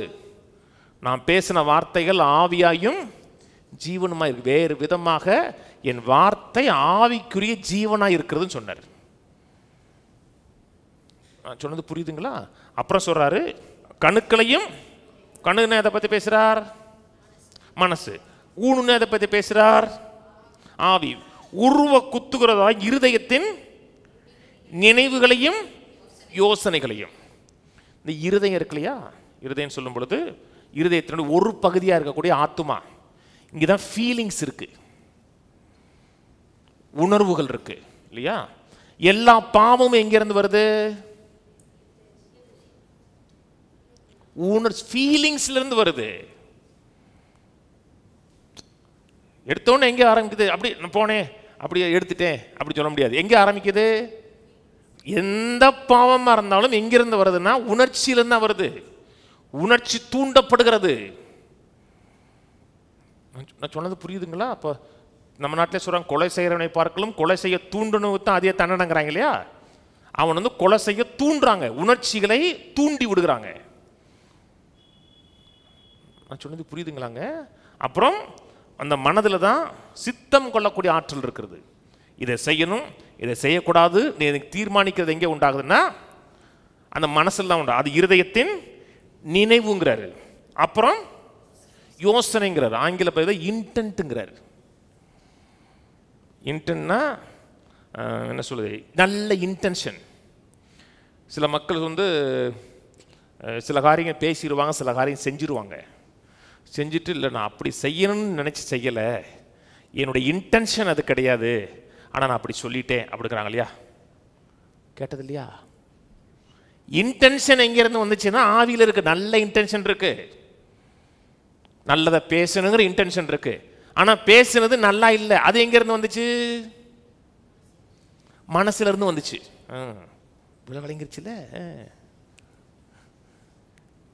நான் பேசின வார்த்தைகள் ஆவியாயும் ஜீவனுமாய் இருக்கு. வேறு விதமாக என் வார்த்தை ஆவிக்குரிய ஜீவனாக இருக்கிறதுன்னு சொன்னார். சொன்னது புரியுதுங்களா? அப்புறம் சொல்றாரு, கணுக்களையும், கணுன்னு எதை பற்றி பேசுறார்? மனசு. ஊனுன்னு எதை பற்றி பேசுறார்? ஆவி. உருவ குத்துகிறதா இருதயத்தின் நினைவுகளையும் யோசனைகளையும். இந்த இருதயம் இருக்கு இல்லையா, இருதயம் சொல்லும் பொழுது இருதயத்தினுடைய ஒரு பகுதியாக இருக்கக்கூடிய ஆத்துமா, இங்கதான் ஃபீலிங்ஸ் இருக்கு, உணர்வுகள் இருக்கு இல்லையா? எல்லா பாவமும் எங்கிருந்து வருது? ஃபீலிங்ஸ்ல இருந்து வருது. எடுத்தோன்னு எங்க ஆரம்பிக்குது? அப்படி போனேன், அப்படி எடுத்துட்டேன் அப்படி சொல்ல முடியாது. எங்க ஆரம்பிக்குது? எந்த பாவமா இருந்தாலும் எங்கிருந்து வருதுன்னா உணர்ச்சியிலிருந்து தான் வருது. உணர்ச்சி தூண்டப்படுகிறது. நான் சொன்னது புரியுதுங்களா? அப்போ நம்ம நாட்டிலே சொல்றாங்க, கொலை செய்கிறவனை பார்க்கலும் கொலை செய்ய தூண்டணும் தான் அதே தண்டனைங்கிறாங்க இல்லையா? அவன் வந்து கொலை செய்ய தூண்டுறாங்க, உணர்ச்சிகளை தூண்டி விடுகிறாங்க. நான் சொன்னது புரியுதுங்களாங்க? அப்புறம் அந்த மனதில் தான் சித்தம் கொள்ளக்கூடிய ஆற்றல் இருக்கிறது. இதை செய்யணும், இதை செய்யக்கூடாது நீ தீர்மானிக்கிறது எங்கே உண்டாகுதுன்னா அந்த மனசில் தான் உண்டா. அது இருதயத்தின் நினைவுங்கிறாரு. அப்புறம் யோசனைங்கிறார். ஆங்கில பதம் இன்டென்ட்ங்கிறார். இன்டென்ட்னா என்ன சொல்லுது? நல்ல இன்டென்ஷன். சில மக்கள் வந்து சில காரியங்கள் பேசிடுவாங்க, சில காரியம் செஞ்சிருவாங்க. செஞ்சுட்டு இல்லை நான் அப்படி செய்யணும்னு நினச்சி செய்யலை, என்னுடைய இன்டென்ஷன் அது கிடையாது, ஆனால் நான் அப்படி சொல்லிட்டேன் அப்படிங்கிறாங்க இல்லையா? கேட்டது இல்லையா? இன்டென்ஷன் எங்கேருந்து வந்துச்சுன்னா ஆவியில் இருக்கு. நல்ல இன்டென்ஷன் இருக்கு, நல்லதை பேசணுங்கிற இன்டென்ஷன் இருக்கு. ஆனால் பேசுனது நல்லா இல்லை, அது எங்கேருந்து வந்துச்சு? மனசுல இருந்து வந்துச்சு. விளங்கிருச்சுல?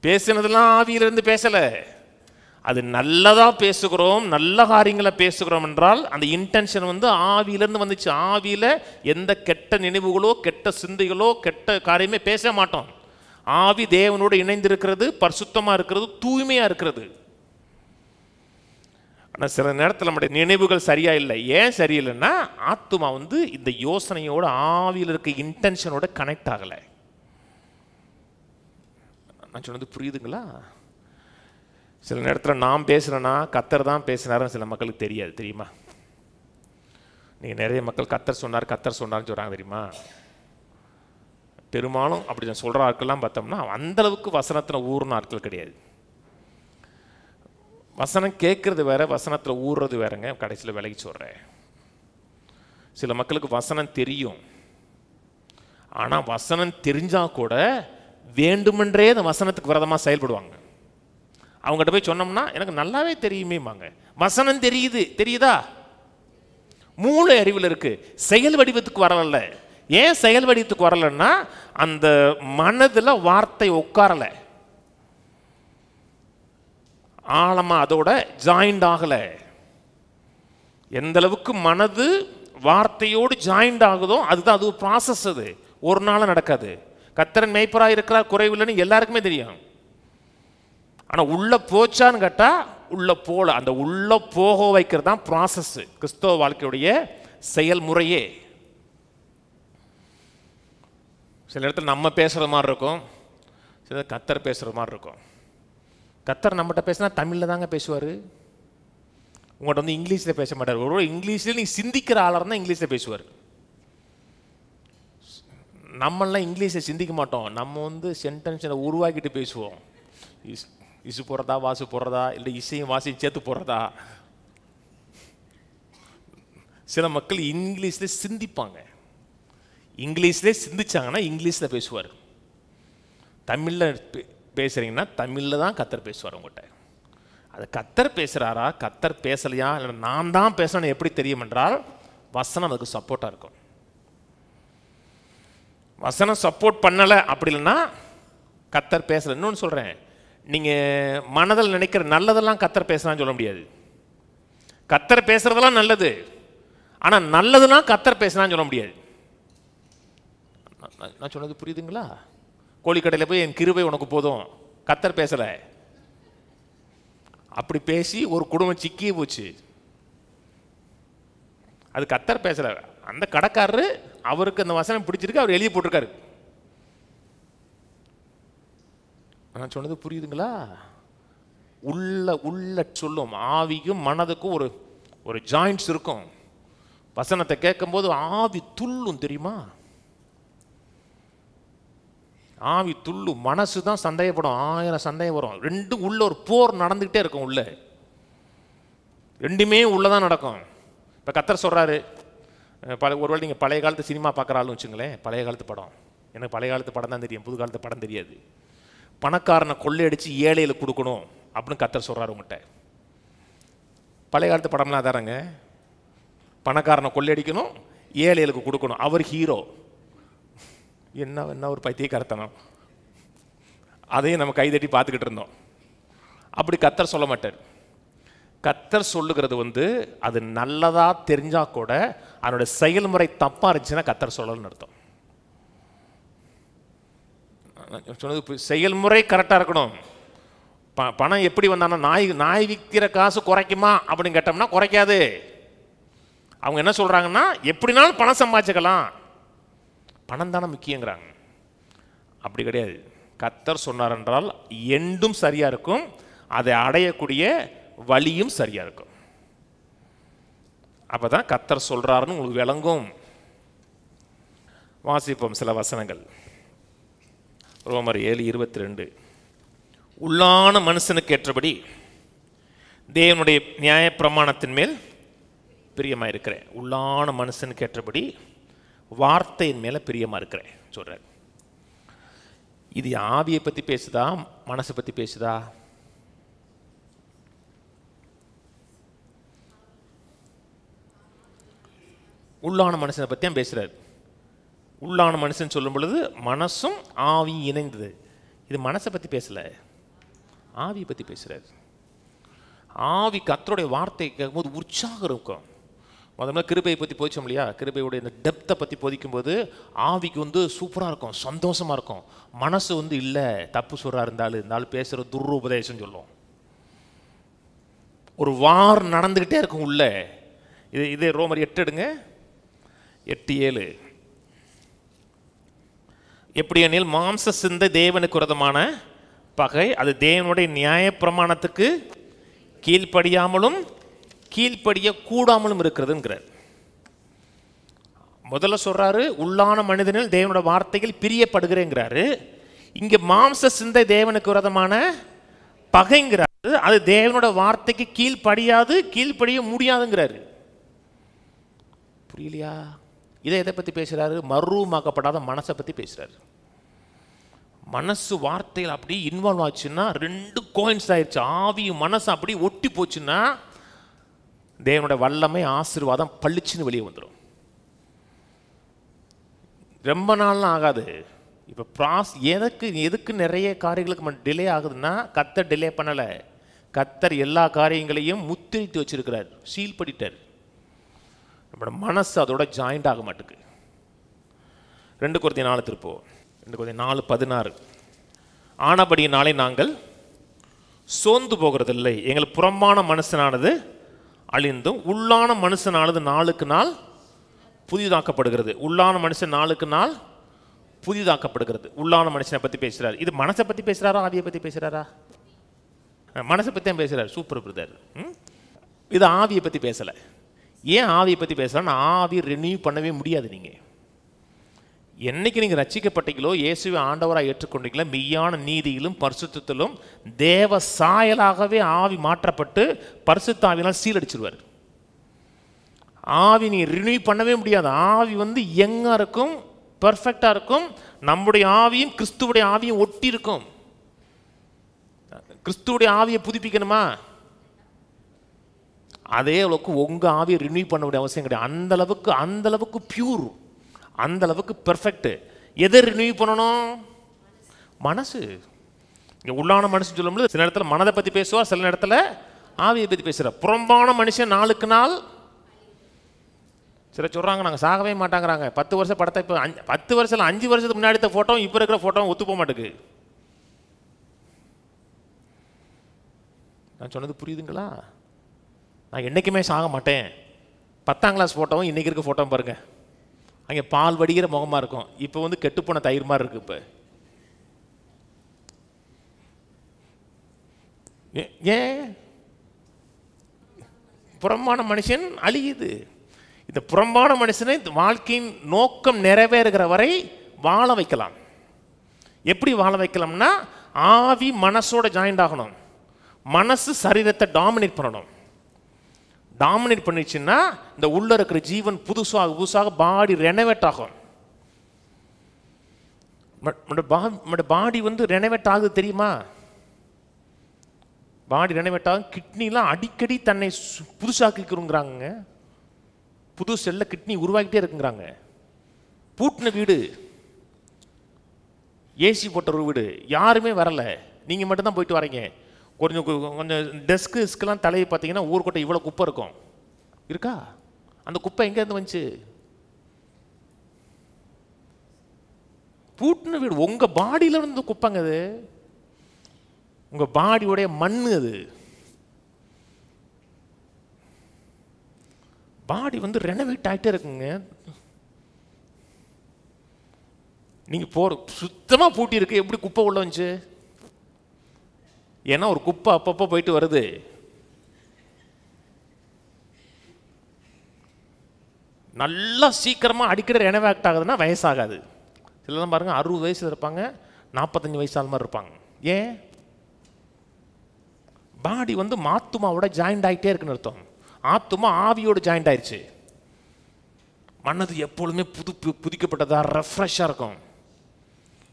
பேசுனதெல்லாம் ஆவியிலிருந்து பேசலை. அது நல்லதா பேசுகிறோம், நல்ல காரியங்களை பேசுகிறோம் என்றால் அந்த இன்டென்ஷன் வந்து ஆவியிலிருந்து வந்துச்சு. ஆவியில எந்த கெட்ட நினைவுகளோ கெட்ட சிந்தைகளோ கெட்ட காரியமே பேச மாட்டோம். ஆவி தேவனோடு இணைந்திருக்கிறது, பரிசுத்தமா இருக்கிறது, தூய்மையா இருக்கிறது. ஆனால் சில நேரத்தில் நம்முடைய நினைவுகள் சரியா இல்லை. ஏன் சரியில்லைன்னா ஆத்துமா வந்து இந்த யோசனையோட ஆவியில் இருக்க இன்டென்ஷனோட கனெக்ட் ஆகலை. நான் சொன்னது புரியுதுங்களா? சில நேரத்தில் நான் பேசுகிறேன்னா கர்த்தர் தான் பேசினாருன்னு சில மக்களுக்கு தெரியாது, தெரியுமா? நீங்கள் நிறைய மக்கள் கர்த்தர் சொன்னார் கர்த்தர் சொன்னார்னு சொல்கிறாங்க, தெரியுமா? பெரும்பாலும் அப்படி நான் சொல்கிற ஆட்கள்லாம் பார்த்தோம்னா அந்தளவுக்கு வசனத்தில் ஊறுன ஆட்கள் கிடையாது. வசனம் கேட்குறது வேற, வசனத்தில் ஊறுறது வேறங்க. கடைசியில் விலகி சொல்கிறேன். சில மக்களுக்கு வசனம் தெரியும், ஆனால் வசனம் தெரிஞ்சால் கூட வேண்டுமென்றே அந்த வசனத்துக்கு விரதமாக செயல்படுவாங்க. அவங்ககிட்ட போய் சொன்னோம்னா எனக்கு நல்லாவே தெரியுமேமாங்க. வசனம் தெரியுது, தெரியுதா? மூளை அறிவில் இருக்கு, செயல் வடிவத்துக்கு வரல. ஏன் செயல் வடிவத்துக்கு வரலன்னா அந்த மனதில் வார்த்தை உட்காரலை, ஆழமா அதோட ஜாயிண்ட் ஆகலை. எந்த அளவுக்கு மனது வார்த்தையோடு ஜாயிண்ட் ஆகுதோ அதுதான், அது ஒரு ப்ராசஸ். அது ஒரு நாள் நடக்காது. கர்த்தரின் மேய்ப்பராக இருக்கிறார், குறைவில்லைன்னு எல்லாருக்குமே தெரியும். ஆனால் உள்ள போச்சான்னு கேட்டால் உள்ள போல. அந்த உள்ள போக வைக்கிறது தான் ப்ராசஸ், கிறிஸ்தவ வாழ்க்கையுடைய செயல்முறையே. சில இடத்துல நம்ம பேசுகிற மாதிரி இருக்கும், சில கர்த்தர் பேசுகிற மாதிரி இருக்கும். கர்த்தர் நம்மகிட்ட பேசினா தமிழில் தாங்க பேசுவார். உங்கள்கிட்ட வந்து இங்கிலீஷில் பேச மாட்டார். ஒரு இங்கிலீஷில் நீ சிந்திக்கிற ஆளாக இருந்தால் இங்கிலீஷில் பேசுவார். நம்மளாம் இங்கிலீஷை சிந்திக்க மாட்டோம். நம்ம வந்து சென்டென்ஸை உருவாக்கிட்டு பேசுவோம். இசு போடுறதா, வாசு போடுறதா, இல்லை இசையும் வாசையும் சேர்த்து போடுறதா. சில மக்கள் இங்கிலீஷில் சிந்திப்பாங்க. இங்கிலீஷ்லேயே சிந்திச்சாங்கன்னா இங்கிலீஷில் பேசுவார். தமிழில் பேசுகிறீங்கன்னா தமிழில் தான் கர்த்தர் பேசுவார் உங்கள்கிட்ட. அது கர்த்தர் பேசுகிறாரா, கர்த்தர் பேசலையா, இல்லை நான் தான் பேசணும்னு எப்படி தெரியும் என்றால் வசனம் அதுக்கு சப்போர்ட்டாக இருக்கும். வசனம் சப்போர்ட் பண்ணலை அப்படி இல்லைன்னா கர்த்தர் பேசலை. இன்னொன்று சொல்கிறேன், நீங்கள் மனதில் நினைக்கிற நல்லதெல்லாம் கர்த்தர் பேசலான்னு சொல்ல முடியாது. கர்த்தர் பேசுகிறதெல்லாம் நல்லது, ஆனால் நல்லதுலாம் கர்த்தர் பேசலான்னு சொல்ல முடியாது. நான் சொன்னது புரியுதுங்களா? கோழிக்கடையில் போய் என் கிருபை உனக்கு போதும், கர்த்தர் பேசலை. அப்படி பேசி ஒரு குடும்பம் சிக்கியே போச்சு. அது கர்த்தர் பேசலை. அந்த கடைக்காரரு அவருக்கு அந்த வசனம் பிடிச்சிருக்கு, அவர் எழுதி போட்டிருக்காரு. நான் சொன்னது புரியுதுங்களா? உள்ள சொல்லும் ஆவிக்கும் மனதுக்கும் ஒரு ஜாயிண்ட்ஸ் இருக்கும். வசனத்தை கேட்கும்போது ஆவி துள்ளும், தெரியுமா? ஆவி துள்ளும், மனசு தான் சந்தேகப்படும், 1000 சந்தேகம் வரும். ரெண்டும் உள்ள ஒரு போர் நடந்துக்கிட்டே இருக்கும். உள்ள ரெண்டுமே உள்ளதான் நடக்கும். இப்போ கர்த்தர் சொல்கிறாரு, ஒருவேளை நீங்கள் பழைய காலத்து சினிமா பார்க்குறாலும் வச்சுங்களேன், பழைய காலத்து படம், எனக்கு பழைய காலத்து படம் தான் தெரியும், புது காலத்து படம் தெரியாது. பணக்காரனை கொள்ளையடிச்சு ஏழையில் கொடுக்கணும் அப்படின்னு கர்த்தர் சொல்கிறாரு உங்கள்கிட்ட. பழைய காலத்து படம்லாம் அதாரங்க, பணக்காரனை கொள்ளையடிக்கணும், ஏழைகளுக்கு கொடுக்கணும், அவர் ஹீரோ. என்ன ஒரு பைத்தியக்காரத்தனம். அதையும் நம்ம கைதட்டி பார்த்துக்கிட்டு இருந்தோம். அப்படி கர்த்தர் சொல்ல மாட்டார். கர்த்தர் சொல்லுகிறது வந்து அது நல்லதா தெரிஞ்சா கூட அதனுடைய செயல்முறை தப்பா இருந்துச்சுன்னா கர்த்தர் சொல்லணும்னு அர்த்தம். சொன்னது செயல்முறை கரெக்டாக இருக்கணும். பணம் எப்படி வந்தானா, நாய் விற்கிற காசு குறைக்குமா அப்படின்னு கேட்டோம்னா குறைக்காது. அவங்க என்ன சொல்கிறாங்கன்னா, எப்படினாலும் பணம் சம்பாதிச்சுக்கலாம், பணம் தானே முக்கியங்கிறாங்க. அப்படி கிடையாது. கர்த்தர் சொன்னார் என்றால் எண்டும் சரியாக இருக்கும், அதை அடையக்கூடிய வழியும் சரியாக இருக்கும். அப்போ தான் கர்த்தர் சொல்கிறாருன்னு உங்களுக்கு விளங்கும். வாசிப்போம் சில வசனங்கள். ரோமர் 7:22. உள்ளான மனுஷனுக்கு ஏற்றபடி தேவனுடைய நியாய பிரமாணத்தின் மேல் பிரியமாக இருக்கிறேன். உள்ளான மனுஷனுக்கு ஏற்றபடி வார்த்தையின் மேலே பிரியமாக இருக்கிறேன் சொல்கிறார். இது ஆவியை பற்றி பேசுதா, மனசை பற்றி பேசுதா? உள்ளான மனுஷனை பற்றி தான் பேசுகிறார். உள்ளான மனுஷன் சொல்லும் பொழுது மனசும் ஆவியும் இணைந்தது. இது மனசை பற்றி பேசலை, ஆவியை பற்றி பேசுகிறார். ஆவி கர்த்தருடைய வார்த்தை கேட்கும்போது உற்சாகம் இருக்கும். முதல்ல கிருபையை பற்றி போதிச்சோம் இல்லையா? கிருபையுடைய இந்த டெப்த்தை பற்றி போதிக்கும்போது ஆவிக்கு வந்து சூப்பராக இருக்கும், சந்தோஷமாக இருக்கும். மனசு வந்து இல்லை, தப்பு சொல்கிறா இருந்தாலும் பேசுகிற துருபதேசம் சொல்லும். ஒரு வார் நடந்துக்கிட்டே இருக்கும் உள்ள. இதே ரோமர் 8 எடுங்க, 8:7. எப்படி எனில் மாம்ச சிந்தை தேவனுக்கு விரோதமான பகை, அது தேவனுடைய நியாய பிரமாணத்துக்கு கீழ்ப்படியாமலும் கீழ்ப்படிய கூடாமலும் இருக்கிறதுங்கிறார். முதல்ல சொல்றாரு உள்ளான மனிதனில் தேவனோட வார்த்தைகள் பிரியப்படுகிறேங்கிறாரு. இங்க மாம்ச சிந்தை தேவனுக்கு விரோதமான பகைங்கிறாரு, அது தேவனோட வார்த்தைக்கு கீழ்ப்படியாது, கீழ்ப்படிய முடியாதுங்கிறாரு. புரியலையா? இதை எதை பற்றி பேசுகிறாரு? மறுரூபமாக்கப்படாத மனசை பற்றி பேசுகிறாரு. மனசு வார்த்தையில் அப்படி இன்வால்வ் ஆச்சுன்னா, ரெண்டு கோயின்ஸ் ஆயிடுச்சு, ஆவியும் மனசு அப்படி ஒட்டி போச்சுன்னா தேவனோட வல்லமை ஆசீர்வாதம் பளிச்சுன்னு வெளியே வந்துடும். ரொம்ப நாள்லாம் ஆகாது. இப்போ எதுக்கு நிறைய காரியங்களுக்கு டிலே ஆகுதுன்னா, கர்த்தர் டிலே பண்ணலை. கர்த்தர் எல்லா காரியங்களையும் முத்திரித்து வச்சிருக்கிறார், சீல் பண்ணிட்டார். நம்மளோட மனசு அதோட ஜாயிண்ட் ஆக மாட்டுக்கு. 2 Corinthians 4 திருப்போம். 2 Corinthians 4:16. ஆனபடியினாலே நாங்கள் சோர்ந்து போகிறதில்லை, எங்கள் புறம்பான மனுஷனானது அழிந்தும் உள்ளான மனுஷனானது நாளுக்கு நாள் புதிதாக்கப்படுகிறது. உள்ளான மனுஷன் நாளுக்கு நாள் புதிதாக்கப்படுகிறது. உள்ளான மனுஷனை பற்றி பேசுகிறார். இது மனசை பற்றி பேசுகிறாரா, ஆவியை பற்றி பேசுகிறாரா? மனசை பற்றி தான் பேசுகிறார். Super brother. இது ஆவியை பற்றி பேசலை. ஏன் ஆவியை பற்றி பேசலாம்னா, ஆவி ரெனியூ பண்ணவே முடியாது. நீங்கள் என்னைக்கு நீங்கள் ரட்சிக்கப்பட்டீங்களோ, இயேசுவை ஆண்டவராக ஏற்றுக்கொண்டீங்களோ, மெய்யான நீதியிலும் பரிசுத்தத்திலும் தேவ சாயலாகவே ஆவி மாற்றப்பட்டு பரிசுத்த ஆவினால் சீலடிச்சிருவார். ஆவி நீங்கள் ரினியூ பண்ணவே முடியாது. ஆவி யங்காக இருக்கும், பர்ஃபெக்டாக இருக்கும். நம்முடைய ஆவியும் கிறிஸ்துவுடைய ஆவியும் ஒட்டி இருக்கும். கிறிஸ்துவுடைய ஆவியை புதுப்பிக்கணுமா, அதே அளவுக்கு உங்கள் ஆவியை ரினியூ பண்ண வேண்டிய அவசியம் கிடையாது. அந்த அளவுக்கு பியூர், அந்த அளவுக்கு பெர்ஃபெக்ட். எதை ரினியூ பண்ணணும்? மனசு. இங்கே உள்ளான மனசு சொல்லும்போது சில இடத்துல மனதை பற்றி பேசுவார், சில இடத்துல ஆவியை பற்றி பேசுகிறார். புறம்பான மனுஷன் நாளுக்கு நாள், சில சொல்கிறாங்க நாங்கள் சாகவே மாட்டாங்கிறாங்க. 10 வருஷம் படத்தை இப்போ 10 வருஷம் 5 வருஷத்துக்கு முன்னாடி எடுத்த ஃபோட்டோ இப்போ இருக்கிற ஃபோட்டோ ஒத்து போக மாட்டேங்குது. நான் சொன்னது புரியுதுங்களா? நான் என்றைக்குமே சாக மாட்டேன். 10ஆம் கிளாஸ் ஃபோட்டோவும் இன்றைக்கி இருக்க ஃபோட்டோ பாருங்கள். அங்கே பால் வடிகிற முகமாக இருக்கும், இப்போ கெட்டுப்போன தயிர் மாதிரி இருக்குது. இப்போ ஏன் புறம்பான மனுஷன் அழியுது. இந்த புறம்பான மனுஷனை வாழ்க்கையின் நோக்கம் நிறைவேறுகிற வரை வாழ வைக்கலாம். எப்படி வாழ வைக்கலாம்னா, ஆவி மனசோட ஜாயிண்ட் ஆகணும், மனசு சரீரத்தை டாமினேட் பண்ணணும். டாமினேட் பண்ணிச்சுன்னா இந்த உள்ள இருக்கிற ஜீவன் புதுசாக பாடி ரெனோவேட் ஆகும். பாடி ரெனோவேட் ஆகுது தெரியுமா? பாடி ரெனோவேட் ஆகும். கிட்னிலாம் அடிக்கடி தன்னை புதுசாக்கிக்கிறோங்கிறாங்க. புது செல்ல கிட்னி உருவாக்கிட்டே இருக்குங்கிறாங்க. பூட்டின வீடு, ஏசி போட்ட ஒரு வீடு, யாருமே வரலை, நீங்கள் மட்டும்தான் போயிட்டு வரீங்க. கொஞ்சம் டெஸ்க்குலாம் தலையை பார்த்தீங்கன்னா ஊர்கொட்டை இவ்வளோ குப்பை இருக்கும். இருக்கா? அந்த குப்பை எங்கேருந்து வந்துச்சு? பூட்டின வீடு. உங்கள் பாடியில் இருந்து குப்பைங்க அது. உங்கள் பாடியோடைய மண் அது. பாடி ரெனோவேட் ஆகிட்டே இருக்குங்க. நீங்கள் போகிற சுத்தமாக பூட்டி இருக்கு, எப்படி குப்பை உள்ள வந்துச்சு? ஏன்னா ஒரு குப்பை அப்பப்போ போயிட்டு வருது. நல்லா சீக்கிரமாக அடிக்கடி ரெனோவேட் ஆகுதுன்னா வயசாகாது. சிலதான் பாருங்கள் 60 வயசு இருப்பாங்க, 45 வயசு ஆள் மாதிரி இருப்பாங்க. ஏன்? பாடி மாத்துமாவோட ஜாயிண்ட் ஆகிட்டே இருக்குன்னு அர்த்தம். ஆத்துமா ஆவியோடு ஜாயிண்ட் ஆயிடுச்சு. மனது எப்பொழுதுமே புதிக்கப்பட்டதா ரெஃப்ரெஷ்ஷாக இருக்கும்.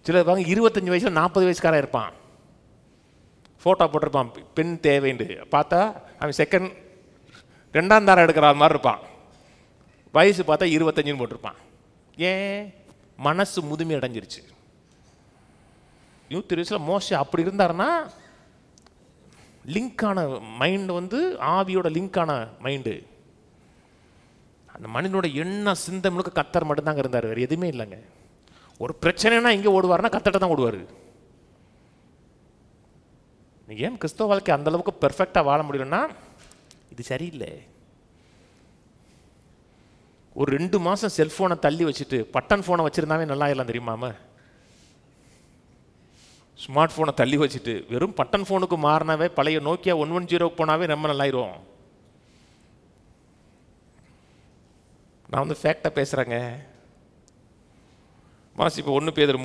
சிலர் பாருங்க 25 வயசுல 40 வயசுக்காரன் இருப்பான், ஃபோட்டோ போட்டிருப்பான் பெண் தேவைண்டு. பார்த்தா அவன் ரெண்டாம் தாரம் எடுக்கிற மாதிரி இருப்பான். வயசு பார்த்தா 25 போட்டிருப்பான். ஏன்? மனசு முதுமை அடைஞ்சிருச்சு. 120 வயசில் மோசம் அப்படி இருந்தாருன்னா லிங்கான மைண்டு ஆவியோட லிங்கான மைண்டு. அந்த மனிதனோட எண்ண சிந்தை முழுக்க கத்தர் மட்டும்தாங்க இருந்தார், வேறு எதுவுமே இல்லைங்க. ஒரு பிரச்சனைனா இங்கே ஓடுவார்னா கத்தட்ட தான் ஓடுவார். நீங்கள் ஏன் கிறிஸ்தவ வாழ்க்கை அந்தளவுக்கு பெர்ஃபெக்டாக வாழ முடியலன்னா இது சரியில்லை. ஒரு 2 மாதம் செல்ஃபோனை தள்ளி வச்சுட்டு பட்டன் ஃபோனை வச்சுருந்தாவே நல்லா எல்லாம் தெரியுமாம? ஸ்மார்ட் ஃபோனை தள்ளி வச்சுட்டு வெறும் பட்டன் ஃபோனுக்கு மாறினாவே, பழைய நோக்கியா 110 போனாவே ரொம்ப நல்லாயிரும். நான் ஃபேக்டாக பேசுகிறேங்க. இப்போ 1 பேதுரு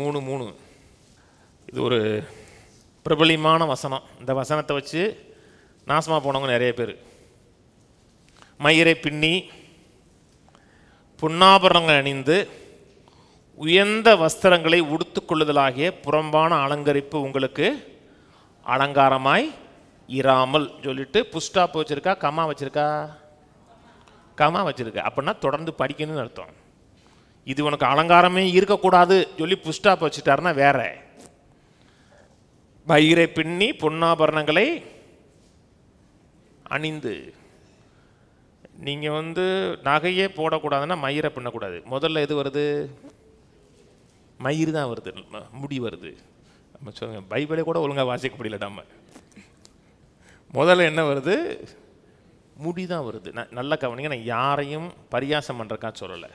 3 இது ஒரு பிரபலியமான வசனம். இந்த வசனத்தை வச்சு நாசமாக போனவங்க நிறைய பேர். மயிரை பின்னி புன்னாபரணங்கள் அணிந்து உயர்ந்த வஸ்திரங்களை உடுத்துக்கொள்ளுதலாகிய புறம்பான அலங்கரிப்பு உங்களுக்கு அலங்காரமாய் இராமல் சொல்லிட்டு புஸ்டாப் வச்சிருக்கா, கமா வச்சிருக்கா? கமா வச்சிருக்க. அப்படின்னா தொடர்ந்து படிக்கணும்னு அர்த்தம். இது உனக்கு அலங்காரமே இருக்கக்கூடாது சொல்லி புஸ்டாப் வச்சுட்டாருன்னா வேற. மயிரை பின்னி பொன்னாபரணங்களை அணிந்து. நீங்கள் நகையே போடக்கூடாதுன்னா மயிரை பின்னக்கூடாது. முதல்ல எது வருது? மயிர் தான் வருது, முடி வருது. நம்ம சொல்லுங்க, பைபிளே கூட ஒழுங்காக வாசிக்க முடியல. நம்ம முதல்ல என்ன வருது? முடி தான் வருது. நல்ல கவனிங்க, நான் யாரையும் பரியாசம் பண்ணுறக்கா சொல்லலை.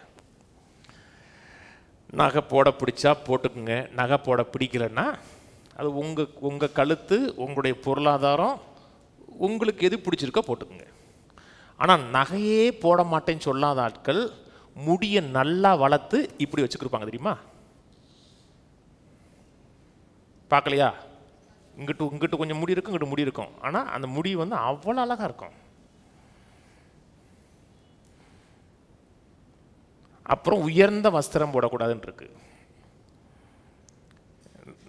நகை போட பிடிச்சா போட்டுக்குங்க, நகை போட பிடிக்கலன்னா அது உங்கள் கழுத்து, உங்களுடைய பொருளாதாரம், உங்களுக்கு எது பிடிச்சிருக்கோ போட்டுக்குங்க. ஆனால் நகையே போட மாட்டேன்னு சொல்லாத ஆட்கள் முடியை நல்லா வளர்த்து இப்படி வச்சுக்கிருப்பாங்க தெரியுமா? பார்க்கலையா? இங்கிட்டு கொஞ்சம் முடி இருக்கும், இங்கிட்டு முடி இருக்கும். ஆனால் அந்த முடி வந்து அவ்வளோ அழகாக இருக்கும். அப்புறம் உயர்ந்த வஸ்திரம் போடக்கூடாதுன்னு இருக்கு.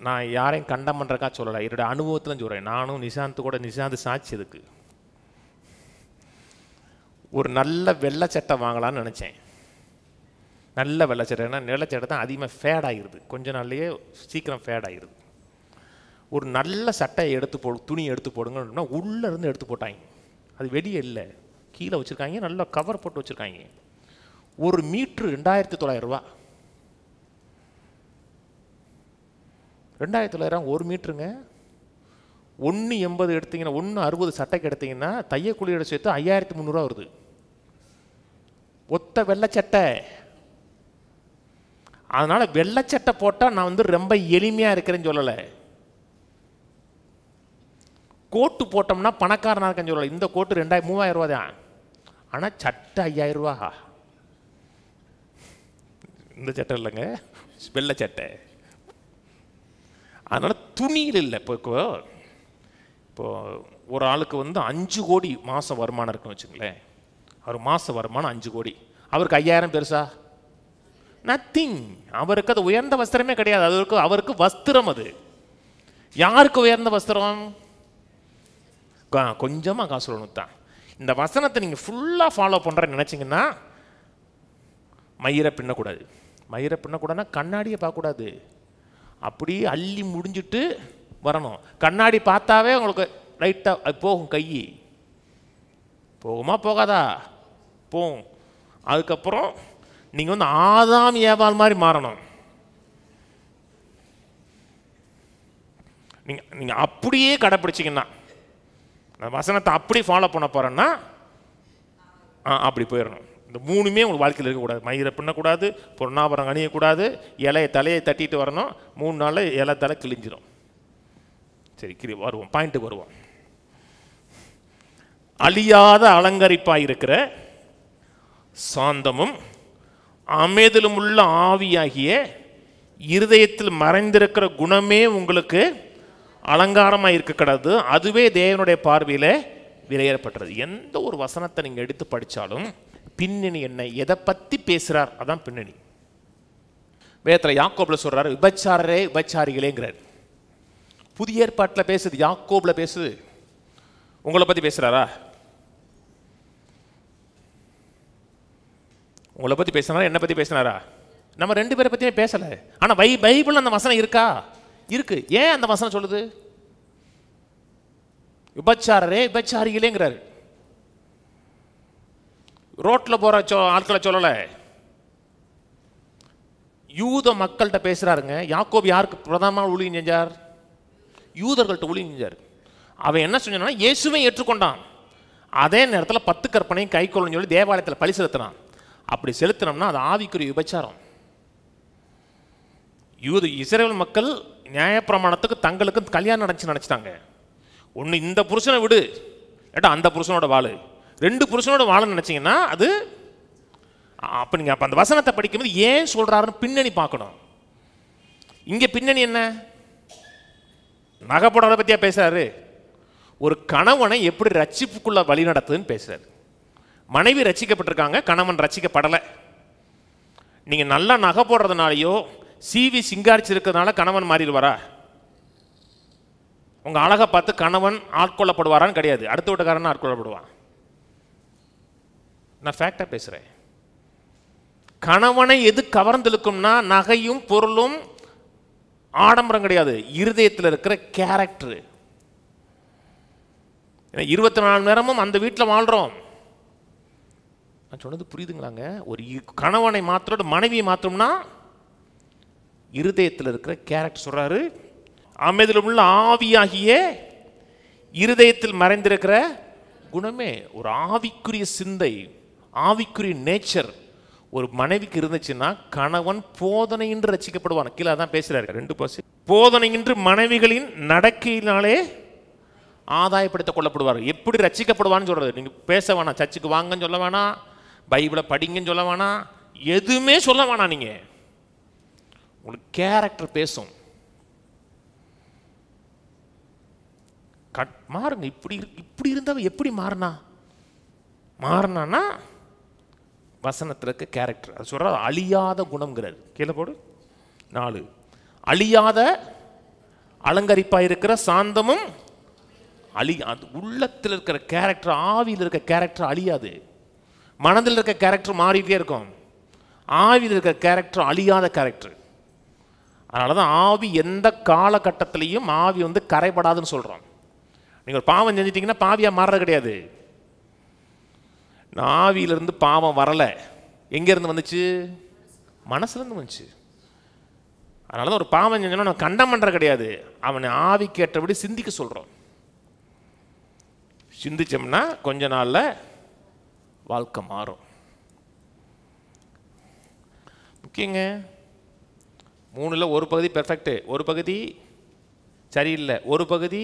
நான் யாரையும் கண்டம் பண்ணுறக்கா சொல்லலை, என்னோட அனுபவத்தில் சொல்கிறேன். நானும் நிஷாந்த் சாட்சி இதுக்கு. ஒரு நல்ல வெள்ளை சட்டை வாங்கலான்னு நினச்சேன். நல்ல வெள்ளை சட்டை, ஏன்னா வெள்ளை சட்டை தான் அதிகமாக ஃபேட் ஆகிடுது, கொஞ்ச நாள்லேயே சீக்கிரம் ஃபேட் ஆகிடுது. ஒரு நல்ல சட்டையை துணி எடுத்து போடுங்கன்னா உள்ளே இருந்து எடுத்து போட்டாங்க. அது வெளியே இல்லை, கீழே வச்சுருக்காங்க, நல்லா கவர் போட்டு வச்சுருக்காங்க. ஒரு மீட்ரு 2900 ரூபா. 2900 ஒரு மீட்டருங்க. 1.80 எடுத்தீங்கன்னா, 1.60 சட்டைக்கு எடுத்தீங்கன்னா தையக்கூலியோட சேர்த்து 5300 வருது. ஒத்த வெள்ளைச்சட்டை. அதனால வெள்ளைச்சட்டை போட்டால் நான் வந்து ரொம்ப எளிமையாக இருக்கிறேன்னு சொல்லலை. கோட்டு போட்டோம்னா பணக்காரனாக இருக்கேன்னு சொல்லலை. இந்த கோட்டு 3000 ரூபா தான், ஆனால் சட்டை 5000 ரூபா. இந்த சட்டை இல்லைங்க, வெள்ளை சட்டை. அதனால் துணியில் இல்லை. இப்போ ஒரு ஆளுக்கு வந்து 5 கோடி மாதம் வருமானம் இருக்குன்னு வச்சுங்களேன். அவர் மாத வருமானம் 5 கோடி. அவருக்கு 5000 பெருசா? நத்திங். அவருக்கு அது உயர்ந்த வஸ்திரமே கிடையாது. அவருக்கு வஸ்திரம். அது யாருக்கு உயர்ந்த வஸ்திரம்? கொஞ்சமாக காசு சொல்லணும் தான். இந்த வசனத்தை நீங்கள் ஃபுல்லாக ஃபாலோ பண்ணுறேன்னு நினச்சிங்கன்னா மயிரை பின்னக்கூடாது. மயிரை பின்னக்கூடாதுன்னா கண்ணாடியை பார்க்கக்கூடாது. அப்படியே அள்ளி முடிஞ்சிட்டு வரணும். கண்ணாடி பார்த்தாவே உங்களுக்கு லைட்டாக அது போகும். கை போகுமா போகாதா? போகும். அதுக்கப்புறம் நீங்கள் வந்து ஆதாம் ஏவாள் மாதிரி மாறணும். நீங்கள் அப்படியே கடைப்பிடிச்சிங்கன்னா, வசனத்தை அப்படி ஃபாலோ பண்ண போகிறேன்னா அப்படி போயிடணும். இந்த 3மே உங்களுக்கு வாழ்க்கையில் இருக்கக்கூடாது. மயிரை பின்னக்கூடாது, பொன்னாபரம் அணியக்கூடாது, தலையை தட்டிட்டு வரணும். 3 நாளில் இலை தலை கிழிஞ்சிடும். சரி, வருவோம், பாயிண்ட்டுக்கு வருவோம். அழியாத அலங்கரிப்பாக இருக்கிற சாந்தமும் அமைதிலும் உள்ள ஆவியாகிய இருதயத்தில் மறைந்திருக்கிற குணமே உங்களுக்கு அலங்காரமாக இருக்க கிடது. அதுவே தேவனுடைய பார்வையில் விலையேறப்பட்டது. எந்த ஒரு வசனத்தை நீங்கள் எடுத்து படித்தாலும் பின்னணி என்ன, எதை பற்றி பேசுகிறார், அதான் பின்னணி. வேதத்தில் யாக்கோபில் சொல்கிறார், விபச்சாரரே விபச்சாரிகளேங்கிறார். புதிய ஏற்பாட்டில் பேசுது, யாக்கோபில் பேசுது. உங்களை பற்றி பேசுகிறாரா? உங்களை பற்றி பேசினாரா? என்னை பற்றி பேசினாரா? நம்ம 2 பேரை பற்றியே பேசலை. ஆனால் பைபிள் அந்த வசனம் இருக்கா? இருக்கு. ஏன் அந்த வசனம் சொல்லுது? விபச்சாரரே விபச்சாரிகளேங்கிறார். ரோட்டில் போகிற ஆட்களை சொல்லலை, யூத மக்கள்கிட்ட பேசுகிறாருங்க. யாக்கோபு யாருக்கு பிரதமமாக ஊழியம் செஞ்சார்? யூதர்கள்ட்ட ஊழியம் செஞ்சார். அவன் என்ன செஞ்சான்னா இயேசுவை ஏற்றுக்கொண்டான். அதே நேரத்தில் 10 கற்பனையும் கை கொள்ளணும்னு சொல்லி தேவாலயத்தில் பலி செலுத்தினான். அப்படி செலுத்தினோம்னா அது ஆவிக்குரிய விபச்சாரம். இஸ்ரவேல் மக்கள் நியாயப்பிரமாணத்துக்கு தங்களுக்கு கல்யாணம் நினச்சிட்டாங்க. ஒன்று இந்த புருஷனை விடு, ஏட்டா அந்த புருஷனோட வாழு, 2 புருஷனோட வாழன்னு நினச்சிங்கன்னா அது அப்போ நீங்கள் அப்போ அந்த வசனத்தை படிக்கும்போது ஏன் சொல்கிறாருன்னு பின்னணி பார்க்கணும். இங்கே பின்னணி என்ன? நகை போடுறதை பற்றியா பேசுகிறாரு? ஒரு கணவனை எப்படி ரட்சிப்புக்குள்ள வழி நடத்துதுன்னு பேசுகிறாரு. மனைவி ரட்சிக்கப்பட்டிருக்காங்க, கணவன் ரட்சிக்கப்படலை. நீங்கள் நல்லா நகை போடுறதுனாலையோ சிவி சிங்காரிச்சிருக்கிறதுனால கணவன் மாறிடுவாரா? உங்கள் அழகை பார்த்து கணவன் ஆட்கொள்ளப்படுவாரான்னு கிடையாது, அடுத்த வீட்டுக்காரன் ஆட்கொள்ளப்படுவான். நான் ஃபேக்டாக பேசுகிறேன். கணவனை எது கவர்ந்திருக்கும்னா நகையும் பொருளும் ஆடம்பரம் கிடையாது, இருதயத்தில் இருக்கிற கேரக்டரு. 24 மணி நேரமும் அந்த வீட்டில் வாழ்கிறோம். நான் சொன்னது புரியுதுங்களாங்க? ஒரு கணவனை மாத்திரோட மனைவியை மாத்திரம்னா இருதயத்தில் இருக்கிற கேரக்டர் சொல்கிறாரு. அமைதியில் உள்ள ஆவியாகிய இருதயத்தில் மறைந்திருக்கிற குணமே. ஒரு ஆவிக்குரிய சிந்தை, ஆவிக்குரிய நேச்சர், ஒரு மனைவிக்கு இருந்துச்சுன்னா கணவன் போதனையின்றி ரட்சிக்கப்படுவான். கீழே தான் பேசுறாரு 2 போதனையின்றி மனைவிகளின் நடக்கையினாலே ஆதாயப்படுத்திக் கொள்ளப்படுவார். எப்படி ரட்சிக்கப்படுவான்னு சொல்றது? நீங்க பேச வேணாம், சர்ச்சுக்கு வாங்கன்னு சொல்ல வேணாம், பைபிளை படிங்கன்னு சொல்ல வேணாம், எதுவுமே சொல்ல வேணாம். நீங்க உங்களுக்கு கேரக்டர் பேசும். மாறுங்க. இப்படி இருந்தவ எப்படி மாறினா வசனத்தில் இருக்க கேரக்டர். அது சொல்ற அழியாத குணம்ங்கிறார். கீழே போடு 4. அழியாத அலங்கரிப்பாக இருக்கிற சாந்தமும் அது உள்ளத்தில் இருக்கிற கேரக்டர், ஆவியில் இருக்க கேரக்டர் அழியாது. மனதில் இருக்க கேரக்டர் மாறிட்டே இருக்கும். ஆவியில் இருக்க கேரக்டர் அழியாத கேரக்டர். அதனால தான் ஆவி எந்த காலகட்டத்திலையும் ஆவி கரைபடாதுன்னு சொல்கிறோம். நீங்கள் ஒரு பாவம் செஞ்சிட்டிங்கன்னா பாவியாக மாறுறது கிடையாது. ஆவியிலிருந்து பாவம் வரலை. எங்கேருந்து வந்துச்சு? மனசுலேருந்து வந்துச்சு. அதனால தான் ஒரு பாவம் செஞ்சோன்னா நம்ம கண்டம் பண்ணுற கிடையாது, அவனை ஆவி கேட்டபடி சிந்திக்க சொல்கிறோம். சிந்திச்சோம்னா கொஞ்ச நாளில் வாழ்க்கை மாறும். முக்கியங்க 3ல் ஒரு பகுதி பெர்ஃபெக்ட், ஒரு பகுதி சரியில்லை, ஒரு பகுதி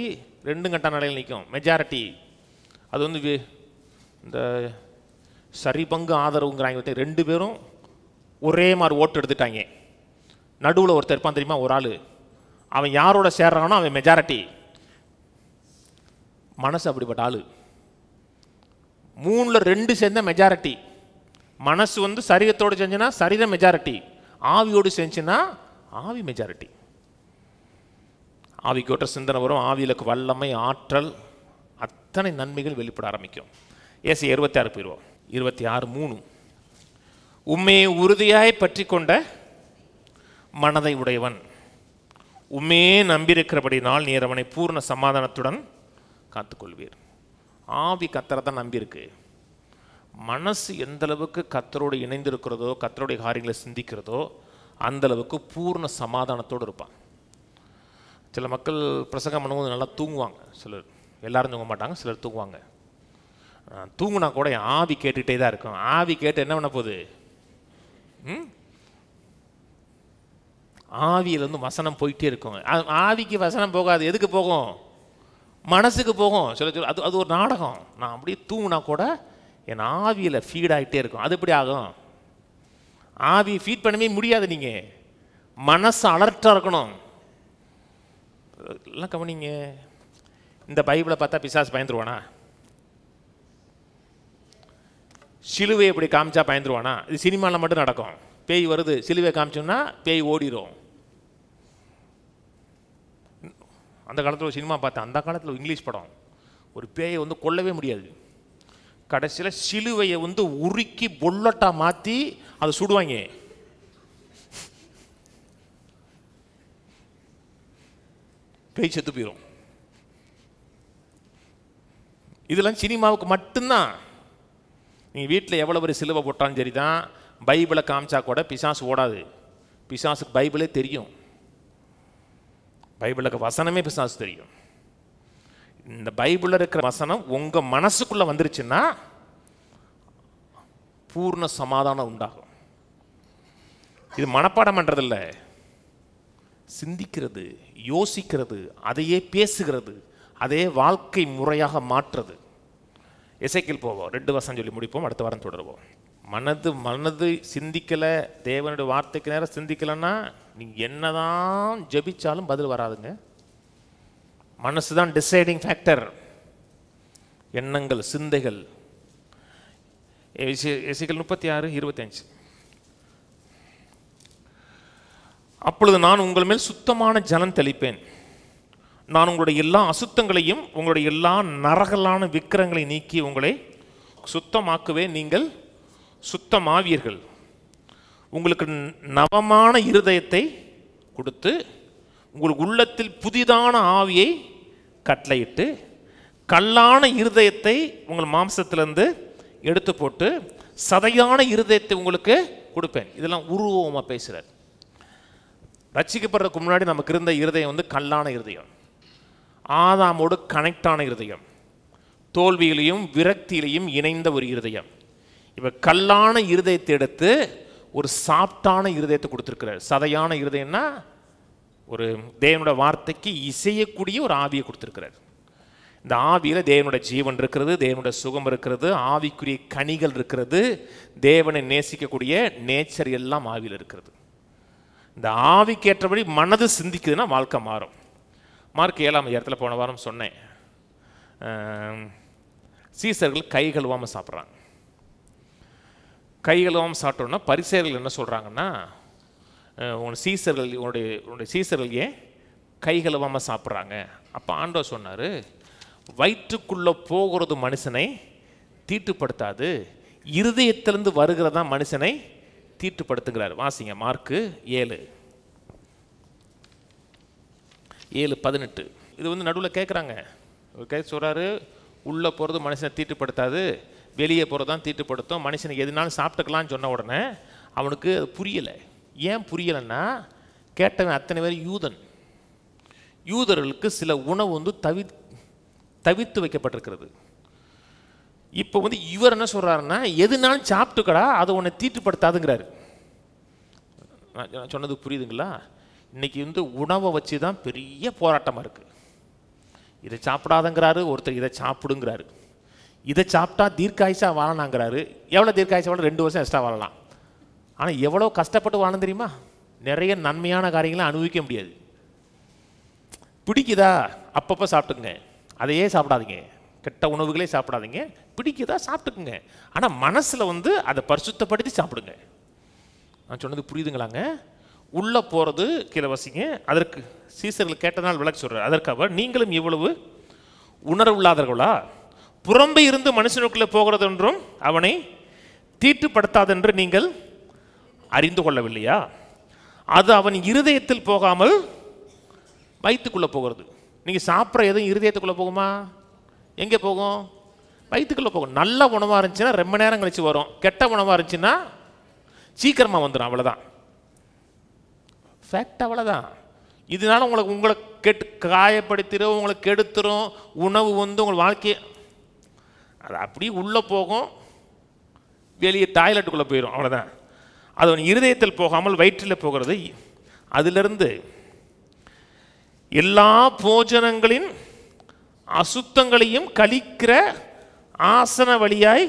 2 கட்ட நிலையில் நிற்கும். மெஜாரிட்டி அது இந்த சரி பங்கு ஆதரவுங்கிறாங்க. 2 பேரும் ஒரே மாதிரி ஓட்டு எடுத்துட்டாங்க. நடுவில் ஒருத்தர் இருப்பான் தெரியுமா, ஒரு ஆள். அவன் யாரோட சேர்றானோ அவன் மெஜாரிட்டி. மனசு அப்படிப்பட்ட ஆள். 3ல் 2 சேர்ந்த மெஜாரிட்டி. மனசு சரீரத்தோடு செஞ்சுன்னா சரீரம் மெஜாரிட்டி, ஆவியோடு செஞ்சுன்னா ஆவி மெஜாரிட்டி. ஆவிக்கு ஒற்ற சிந்தனை வரும், ஆவியிலுக்கு வல்லமை, ஆற்றல், அத்தனை நன்மைகள் வெளிப்பட ஆரம்பிக்கும். ஏசாயா 26 போயிடுவோம். 26:3. உம்மையை உறுதியாய் பற்றி கொண்ட மனதை உடையவன், உம்மையே நம்பியிருக்கிறபடினால் நீர் அவனை பூர்ண சமாதானத்துடன் காத்துக்கொள்வீர். ஆவி கத்தரை தான் நம்பியிருக்கு. மனசு எந்த அளவுக்கு கத்தரோடு இணைந்திருக்கிறதோ, கத்தருடைய காரியங்களை சிந்திக்கிறதோ, அந்த அளவுக்கு பூர்ண சமாதானத்தோடு இருப்பான். சில மக்கள் பிரசங்கம் பண்ணும்போது நல்லா தூங்குவாங்க. சிலர், எல்லாரும் தூங்க மாட்டாங்க, சிலர் தூங்குவாங்க. தூங்குனா கூட ஆவி கேட்டுகிட்டே தான் இருக்கும். ஆவி கேட்டு என்ன பண்ண போகுது? ஆவியிலேருந்து வசனம் போயிட்டே இருக்கும். ஆவிக்கு வசனம் போகாது. எதுக்கு போகும்? மனசுக்கு போகும். சில அது ஒரு நாடகம். நான் அப்படியே தூங்குனா கூட என் ஆவியில் ஃபீட் ஆகிட்டே இருக்கும். அது எப்படி ஆகும்? ஆவி ஃபீட் பண்ணவே முடியாது. நீங்கள் மனசு அலர்ட்டாக இருக்கணும். எல்லாம் கவனிங்க. இந்த பைபிளை பார்த்தா பிசாசு பயந்துருவானா? சிலுவை எப்படி காமிச்சா பயந்துருவானா? இது சினிமாவில் மட்டும் நடக்கும். பேய் வருது, சிலுவை காமிச்சோம்னா பேய் ஓடிடும். அந்த காலத்தில் ஒரு சினிமா பார்த்தேன். அந்த காலத்தில் இங்கிலீஷ் படம். ஒரு பேயை கொல்லவே முடியாது. கடைசியில் சிலுவையை உருக்கி பொல்லட்டா மாற்றி அதை சுடுவாங்க. பேய் செத்து போயிடும். இதெல்லாம் சினிமாவுக்கு மட்டும்தான். நீங்கள் வீட்டில் எவ்வளோ ஒரு சிலுவை போட்டாலும் சரி தான், பைபிளை காமிச்சா கூட பிசாசு ஓடாது. பிசாசுக்கு பைபிளே தெரியும். பைபிளுக்கு வசனமே பிசாசு தெரியும். இந்த பைபிளில் இருக்கிற வசனம் உங்கள் மனசுக்குள்ளே வந்துருச்சுன்னா பூர்ண சமாதானம் உண்டாகும். இது மனப்பாடம் பண்ணுறதில்ல, சிந்திக்கிறது, யோசிக்கிறது, அதையே பேசுகிறது, அதே வாழ்க்கை முறையாக மாற்றுறது. எசேக்கியேல் போவோம், 2 வசனம் சொல்லி முடிப்போம், அடுத்த வாரம் தொடருவோம். மனது சிந்திக்கலை, தேவனுடைய வார்த்தைக்கு நேரம் சிந்திக்கலைன்னா நீங்கள் என்னதான் ஜெபிச்சாலும் பதில் வராதுங்க. மனசு தான் டிசைடிங் ஃபேக்டர். எண்ணங்கள், சிந்தைகள். எசேக்கியேல் 36:25. அப்பொழுது நான் உங்கள் மேல் சுத்தமான ஜலம் தெளிப்பேன், நான் உங்களுடைய எல்லா அசுத்தங்களையும் உங்களுடைய எல்லா நரகலான விக்கிரங்களை நீக்கி உங்களை சுத்தமாக்குவே, நீங்கள் சுத்தமாவீர்கள். உங்களுக்கு நவமான இருதயத்தை கொடுத்து உங்களுக்கு உள்ளத்தில் புதிதான ஆவியை கட்டளையிட்டு கல்லான இருதயத்தை உங்கள் மாம்சத்திலிருந்து எடுத்து போட்டு சதையான இருதயத்தை உங்களுக்கு கொடுப்பேன். இதெல்லாம் உருவமாக பேசுகிறார். ரட்சிக்கப்படுறதுக்கு முன்னாடி நமக்கு இருந்த இருதயம் கல்லான இருதயம், ஆதாமோடு கனெக்டான இருதயம், தோல்வியிலையும் விரக்தியிலையும் இணைந்த ஒரு இருதயம். இப்போ கல்லான இருதயத்தை எடுத்து ஒரு சாப்டான இருதயத்தை கொடுத்துருக்கிறார். சதையான இருதயம்னா ஒரு தேவனோட வார்த்தைக்கு இசையக்கூடிய ஒரு ஆவியை கொடுத்துருக்கிறார். இந்த ஆவியில் தேவனோட ஜீவன் இருக்கிறது, தேவனோட சுகம் இருக்கிறது, ஆவிக்குரிய கனிகள் இருக்கிறது, தேவனை நேசிக்கக்கூடிய நேச்சர் எல்லாம் ஆவியில் இருக்கிறது. இந்த ஆவிக்கேற்றபடி மனது சிந்திக்குதுன்னா வாழ்க்கை மாறும். மார்க் 7 போன வாரம் சொன்னேன், சீசர்கள் கை கழுவாமல் சாப்பிட்றாங்க. கை கழுவாமல் சாப்பிட்டோன்னா பரிசேயர்கள் என்ன சொல்கிறாங்கன்னா, உன்னுடைய சீசர்கள் ஏன் கை கழுவாமல் சாப்பிட்றாங்க? அப்போ ஆண்டவர் சொன்னார், வயிற்றுக்குள்ளே போகிறது மனுஷனை தீட்டுப்படுத்தாது, இருதயத்திலிருந்து வருகிறதா மனுஷனை தீட்டுப்படுத்துகிறார். வாசிங்க மார்க் 7:18. இது நடுவில் கேட்குறாங்க, சொல்கிறாரு, உள்ளே போகிறது மனுஷனை தீட்டுப்படுத்தாது, வெளியே போகிறது தான் தீட்டுப்படுத்தும், மனுஷனுக்கு எதுனாலும் சாப்பிட்டுக்கலான்னு சொன்ன உடனே அவனுக்கு அது புரியலை. ஏன் புரியலைன்னா, கேட்டவன் அத்தனை பேர் யூதர்களுக்கு சில உணவு தவிர்த்து வைக்கப்பட்டிருக்கிறது. இப்போ இவர் என்ன சொல்கிறாருன்னா, எதுனாலும் சாப்பிட்டுக்கடா, அதை உன்னை தீட்டுப்படுத்தாதுங்கிறாரு. நான் சொன்னது புரியுதுங்களா? இன்னைக்கு உணவை வச்சு தான் பெரிய போராட்டமாக இருக்குது. இதை சாப்பிடாதங்கிறாரு ஒருத்தர், இதை சாப்பிடுங்கிறாரு. இதை சாப்பிட்டா தீர்க்காயுசா வாழலாங்கிறாரு. எவ்வளோ தீர்க்காயுசா வாழ? 2 வருஷம் எக்ஸ்ட்ரா வாழலாம். ஆனால் எவ்வளோ கஷ்டப்பட்டு வாழணும் தெரியுமா? நிறைய நன்மையான காரியங்களை அனுபவிக்க முடியாது. பிடிக்குதா அப்பப்போ சாப்பிட்டுக்குங்க, அதையே சாப்பிடாதீங்க, கெட்ட உணவுகளே சாப்பிடாதீங்க. பிடிக்குதா சாப்பிட்டுக்குங்க, ஆனால் மனசில் அதை பரிசுத்தப்படுத்தி சாப்பிடுங்க. நான் சொன்னது புரியுதுங்களாங்க? உள்ளே போகிறது கீழே வசிங்க. அதற்கு சீசர்கள் கேட்டதால் விளக்கு சொல்கிறார். அதற்கு அவர், நீங்களும் இவ்வளவு உணர்வுள்ளாதவர்களா? புறம்பே இருந்து மனுஷனுக்குள்ளே போகிறது என்றும் அவனை தீட்டுப்படுத்தாதென்று நீங்கள் அறிந்து கொள்ளவில்லையா? அது அவன் இருதயத்தில் போகாமல் வயிற்றுக்குள்ளே போகிறது. நீங்கள் சாப்பிட்ற எதுவும் இருதயத்துக்குள்ளே போகுமா? எங்கே போகும்? வயிற்றுக்குள்ளே போகும். நல்ல உணவாக இருந்துச்சுன்னா ரொம்ப நேரம் கழிச்சு வரும், கெட்ட உணவாக இருந்துச்சுன்னா சீக்கிரமாக வந்துடும். அவ்வளோதான் ஃபேக்ட், அவ்வளோதான். இதனால உங்களை காயப்படுத்திடும், உங்களை கெடுத்துரும். உணவு உங்கள் வாழ்க்கையை அது அப்படியே உள்ளே போகும், வெளியே டாய்லெட்டுக்குள்ளே போயிடும், அவ்வளோதான். அது அவன் இருதயத்தில் போகாமல் வயிற்றில் போகிறது. அதிலிருந்து எல்லா போஜனங்களின் அசுத்தங்களையும் கழிக்கிற ஆசன வழியாய்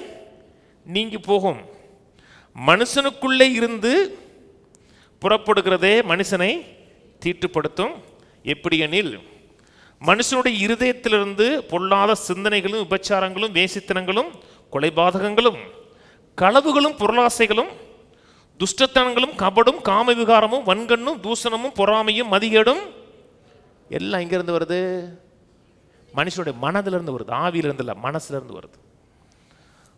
நீங்கி போகும். மனுஷனுக்குள்ளே இருந்து புறப்படுகிறதே மனுஷனை தீட்டுப்படுத்தும். எப்படியெனில், மனுஷனுடைய இருதயத்திலிருந்து பொல்லாத சிந்தனைகளும், விபச்சாரங்களும், வேசித்தனங்களும், கொலைபாதகங்களும், களவுகளும், பொருளாசைகளும், துஷ்டத்தனங்களும், கபடும், காம விகாரமும், வன்கண்ணும், தூசணமும், பொறாமையும், மதிகேடும் எல்லாம் எங்கேருந்து வருது? மனுஷனுடைய மனதிலிருந்து வருது, ஆவியிலிருந்து இல்லை, மனசுலேருந்து வருது.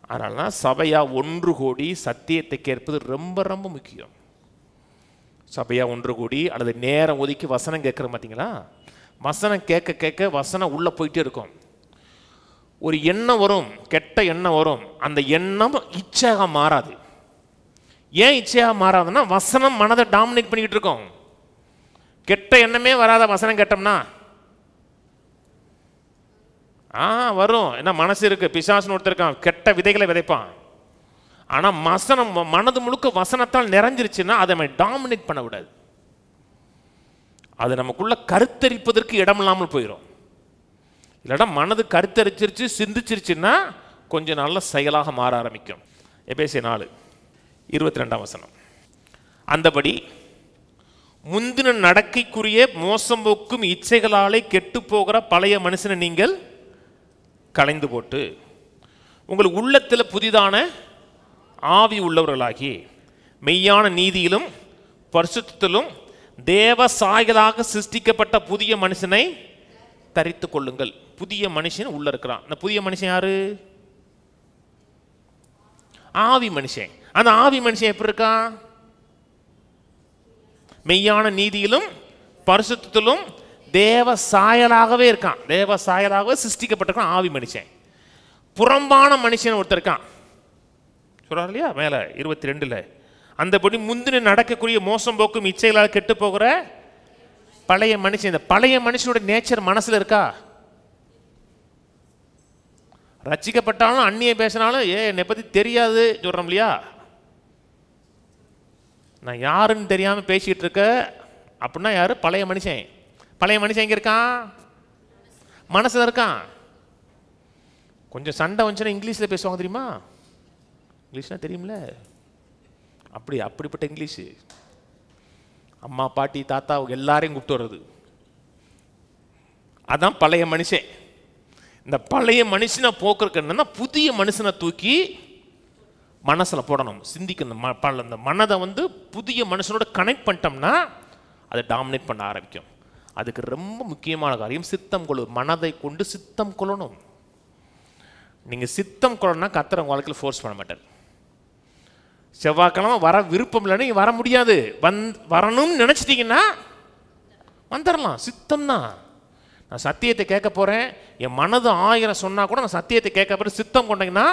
அதனால தான் சபையாக ஒன்று கூடி சத்தியத்தை கேட்பது ரொம்ப ரொம்ப முக்கியம். சபையாக ஒன்று கூடி அல்லது நேரம் ஒதுக்கி வசனம் கேட்குறோம் பார்த்தீங்களா? வசனம் கேட்க கேட்க வசனம் உள்ளே போயிட்டே இருக்கும். ஒரு எண்ணம் வரும், கெட்ட எண்ணம் வரும். அந்த எண்ணம் இச்சையாக மாறாது. ஏன் இச்சையாக மாறாதுன்னா, வசனம் மனதை டாமினேட் பண்ணிக்கிட்டு இருக்கோம். கெட்ட எண்ணமே வராத வசனம் கேட்டோம்னா வரும். என்ன மனசு இருக்கு, பிசாசுன்னு ஒருத்தர் இருக்கான், கெட்ட விதைகளை விதைப்பான். ஆனால் வசனம் மனது முழுக்க வசனத்தால் நிறைஞ்சிருச்சுன்னா அதை நம்ம டாமினேட் பண்ண விடாது. அது நமக்குள்ள கருத்தரிப்பதற்கு இடம் இல்லாமல் போயிடும். இல்லைன்னா மனது கருத்தரிச்சிருச்சு, சிந்திச்சிருச்சுன்னா கொஞ்சம் நல்ல செயலாக மாற ஆரம்பிக்கும். எபேசியர் 4:22. அந்தபடி முந்தின நடக்கைக்குரிய மோசம் போக்கும் இச்சைகளாலே கெட்டு போகிற பழைய மனுஷனை நீங்கள் களைந்து போட்டு உங்கள் உள்ளத்தில் புதிதான ஆவி உள்ளவர்களாகி மெய்யான நீதியிலும் பரிசுத்தத்திலும் தேவ சாயலாக சிருஷ்டிக்கப்பட்ட புதிய மனுஷனை தரித்து கொள்ளுங்கள். புதிய மனுஷன் உள்ள இருக்கிறான். அந்த புதிய மனுஷன் யாரு? ஆவி மனுஷன். அந்த ஆவி மனுஷன் எப்படி இருக்கான்? மெய்யான நீதியிலும் பரிசுத்தத்திலும் தேவ சாயலாகவே இருக்கான். தேவ சாயலாகவே சிருஷ்டிக்கப்பட்டிருக்கான் ஆவி மனுஷன். புறம்பான மனுஷன் ஒருத்தர் இருக்கான் சொல்றாரு இல்லையா மேல 22. அந்தபடி முந்தின நடக்கக்கூடிய மோசம் போக்கும் இச்சைகளால் கெட்டு போகிற பழைய மனுஷன். இந்த பழைய மனுஷனோட நேச்சர் மனசுல இருக்கா? ரட்சிக்கப்பட்டாலும் அந்நிய பேசினாலும் என்னை பற்றி தெரியாது சொல்கிறோம் இல்லையா? நான் யாருன்னு தெரியாமல் பேசிகிட்டு இருக்க அப்படின்னா யார்? பழைய மனுஷன். பழைய மனுஷன் எங்கே இருக்கான்? மனசில் இருக்கான். கொஞ்சம் சண்டை வந்துச்சுன்னா இங்கிலீஷில் பேசுவாங்க தெரியுமா? இங்கிலீஷ்னால் தெரியுமில்ல? அப்படிப்பட்ட இங்கிலீஷு. அம்மா பாட்டி தாத்தா எல்லாரையும் கூப்பிட்டு வர்றது, அதான் பழைய மனுஷன். இந்த பழைய மனுஷனை போக்குறதுக்கு என்னன்னா புதிய மனுஷனை தூக்கி மனசில் போடணும், சிந்திக்கணும். அந்த மனதை வந்து புதிய மனுஷனோட கனெக்ட் பண்ணிட்டோம்னா அதை டாமினேட் பண்ண ஆரம்பிக்கும். அதுக்கு ரொம்ப முக்கியமான காரியம் சித்தம் கொள்ளு. மனதை கொண்டு சித்தம் கொள்ளணும். நீங்கள் சித்தம் கொள்ளணும்னா கர்த்தர் உங்கள் வாழ்க்கையில் ஃபோர்ஸ் பண்ண மாட்டார். செவ்வாய்க்கிழமை வர விருப்பம் இல்லைன்னு நீங்கள் வர முடியாது. வரணும்னு நினச்சிட்டிங்கன்னா வந்துடலாம். சித்தம் தான். நான் சத்தியத்தை கேட்க போகிறேன், என் மனது 1000 சொன்னால் கூட நான் சத்தியத்தை கேட்க போகிறேன். சித்தம் கொண்டீங்கன்னா